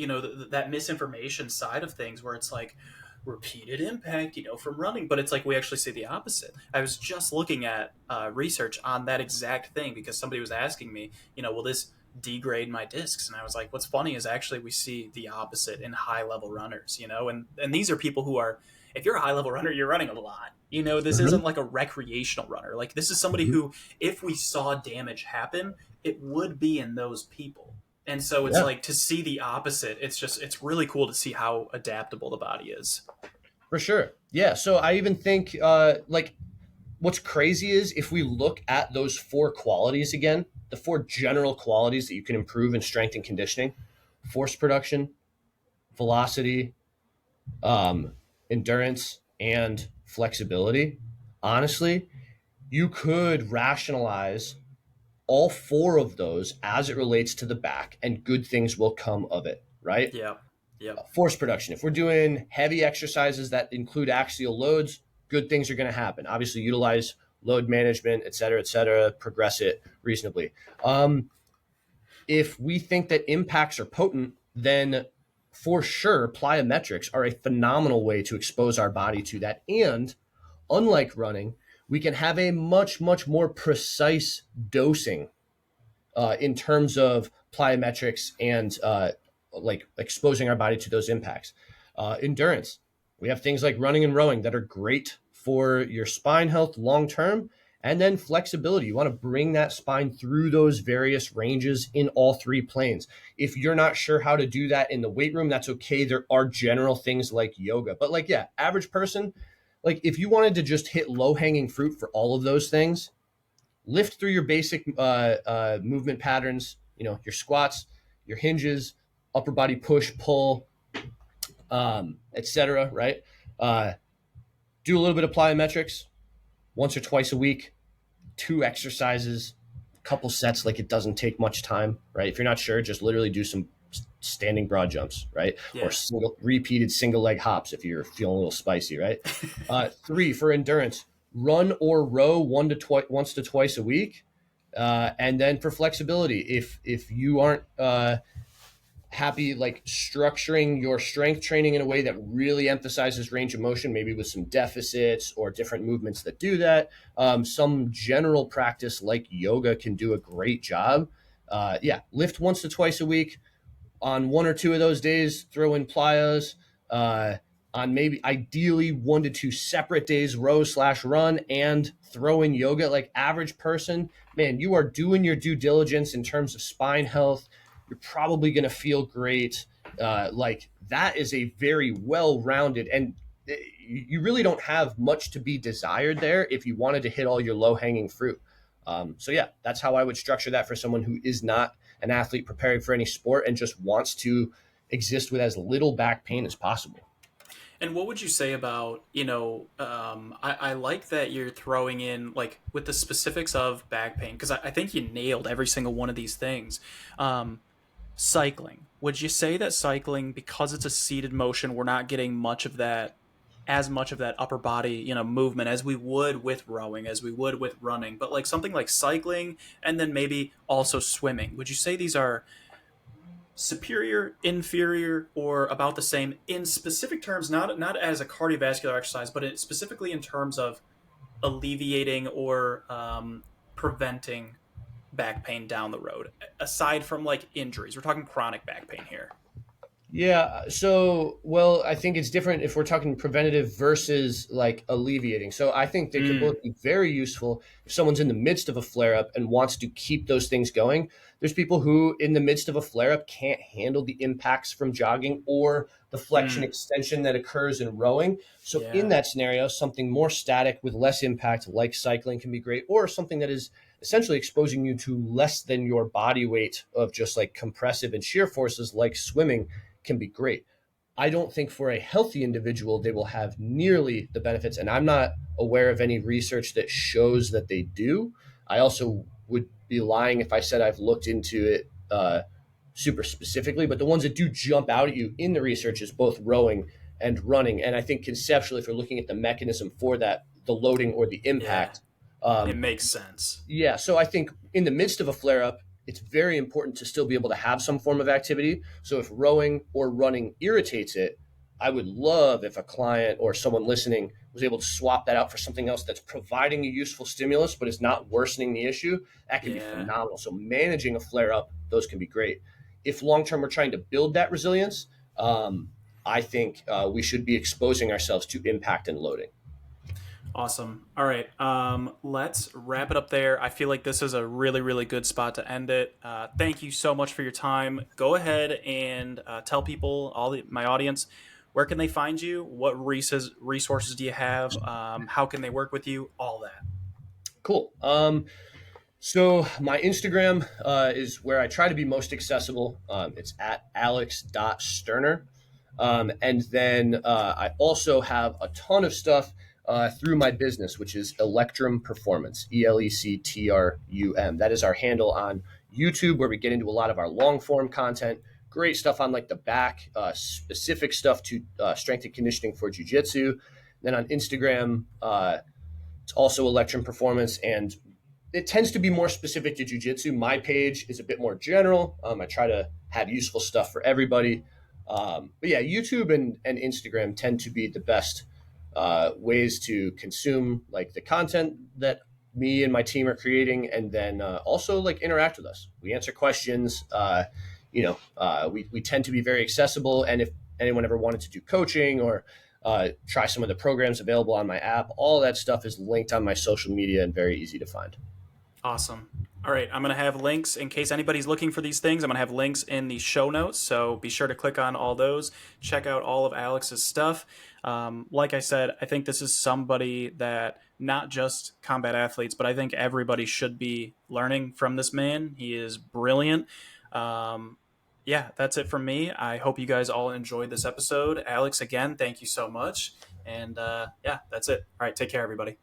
that misinformation side of things, where it's like repeated impact, from running, but it's like we actually see the opposite. I was just looking at research on that exact thing because somebody was asking me, will this degrade my discs? And I was like, what's funny is actually we see the opposite in high level runners, and these are people who are, if you're a high level runner, you're running a lot. This isn't mhm, like a recreational runner. Like this is somebody mhm, who, if we saw damage happen, it would be in those people. And so it's yeah, like to see the opposite. It's really cool to see how adaptable the body is. for sure. Yeah. So I even think like what's crazy is if we look at those four qualities again, the four general qualities that you can improve in strength and conditioning: force production, velocity, um, endurance, and flexibility. Honestly, you could rationalize all four of those as it relates to the back, and good things will come of it, right? Yep. Yep. Force production. If we're doing heavy exercises that include axial loads, good things are going to happen. Obviously, utilize load management, et cetera, progress it reasonably. If we think that impacts are potent, then for sure, plyometrics are a phenomenal way to expose our body to that. And unlike running, we can have a much, much more precise dosing in terms of plyometrics and like exposing our body to those impacts. Endurance. We have things like running and rowing that are great for your spine health long term. And then flexibility. You want to bring that spine through those various ranges in all three planes. If you're not sure how to do that in the weight room, that's okay. There are general things like yoga. But like, yeah, average person, like if you wanted to just hit low hanging fruit for all of those things, lift through your basic movement patterns, your squats, your hinges, upper body push, pull, etc. Right? Uh, do a little bit of plyometrics once or twice a week, two exercises, a couple sets. Like it doesn't take much time, right? If you're not sure, just literally do some standing broad jumps, right? Or Yeah. repeated single leg hops if you're feeling a little spicy, right? Three for endurance: run or row once to twice a week. And then for flexibility, if you aren't happy like structuring your strength training in a way that really emphasizes range of motion, maybe with some deficits or different movements that do that, some general practice like yoga can do a great job. Yeah, lift once to twice a week. On one or two of those days, throw in plyos. Uh, on maybe ideally 1 to 2 separate days, row/run, and throw in yoga. Like average person, man, you are doing your due diligence in terms of spine health. You're probably going to feel great. Like that is a very well-rounded, and you really don't have much to be desired there if you wanted to hit all your low-hanging fruit. So yeah, that's how I would structure that for someone who is not an athlete preparing for any sport and just wants to exist with as little back pain as possible. And what would you say about, I like that you're throwing in, like, with the specifics of back pain, because I think you nailed every single one of these things. Um, Cycling. Would you say that cycling, because it's a seated motion, we're not getting as much of that upper body, movement as we would with rowing, as we would with running, but like something like cycling and then maybe also swimming? Would you say these are superior, inferior, or about the same in specific terms, not as a cardiovascular exercise, but specifically in terms of alleviating or preventing back pain down the road, aside from like injuries? We're talking chronic back pain here. Yeah. So, well, I think it's different if we're talking preventative versus like alleviating. So, I think they could Mm, both be very useful if someone's in the midst of a flare up and wants to keep those things going. There's people who, in the midst of a flare up, can't handle the impacts from jogging or the flexion mm, extension that occurs in rowing. So, in yeah, that scenario, something more static with less impact, like cycling, can be great, or something that is essentially exposing you to less than your body weight of just like compressive and shear forces, like swimming, can be great. I don't think for a healthy individual they will have nearly the benefits, and I'm not aware of any research that shows that they do. I also would be lying if I said I've looked into it super specifically, but the ones that do jump out at you in the research is both rowing and running. And I think conceptually, if we're looking at the mechanism for that, the loading or the yeah, impact, it um, makes sense. yeah, so I think in the midst of a flare up, it's very important to still be able to have some form of activity. So if rowing or running irritates it, I would love if a client or someone listening was able to swap that out for something else that's providing a useful stimulus but is not worsening the issue. That can be Yeah, phenomenal. So managing a flare up, those can be great. If long term we're trying to build that resilience, I think we should be exposing ourselves to impact and loading. awesome. All right, let's wrap it up there. I feel like this is a really, really good spot to end it. Thank you so much for your time. Go ahead and tell people, my audience, where can they find you? What resources do you have? How can they work with you? All that. Cool. So my Instagram is where I try to be most accessible. It's at alex.sterner. And then I also have a ton of stuff through my business, which is Electrum Performance, Electrum. That is our handle on YouTube, where we get into a lot of our long form content. Great stuff on like the back, specific stuff to strength and conditioning for jujitsu. Then on Instagram, it's also Electrum Performance, and it tends to be more specific to jujitsu. My page is a bit more general. I try to have useful stuff for everybody. But yeah, YouTube and Instagram tend to be the best ways to consume like the content that me and my team are creating, and then also like interact with us. We answer questions. We tend to be very accessible, and if anyone ever wanted to do coaching or try some of the programs available on my app, all that stuff is linked on my social media and very easy to find. Awesome. All right, I'm going to have links in case anybody's looking for these things. I'm going to have links in the show notes, so be sure to click on all those. Check out all of Alex's stuff. Like I said, I think this is somebody that not just combat athletes, but I think everybody should be learning from this man. He is brilliant. Um, yeah, that's it from me. I hope you guys all enjoyed this episode. Alex, again, thank you so much. And yeah, that's it. All right, take care, everybody.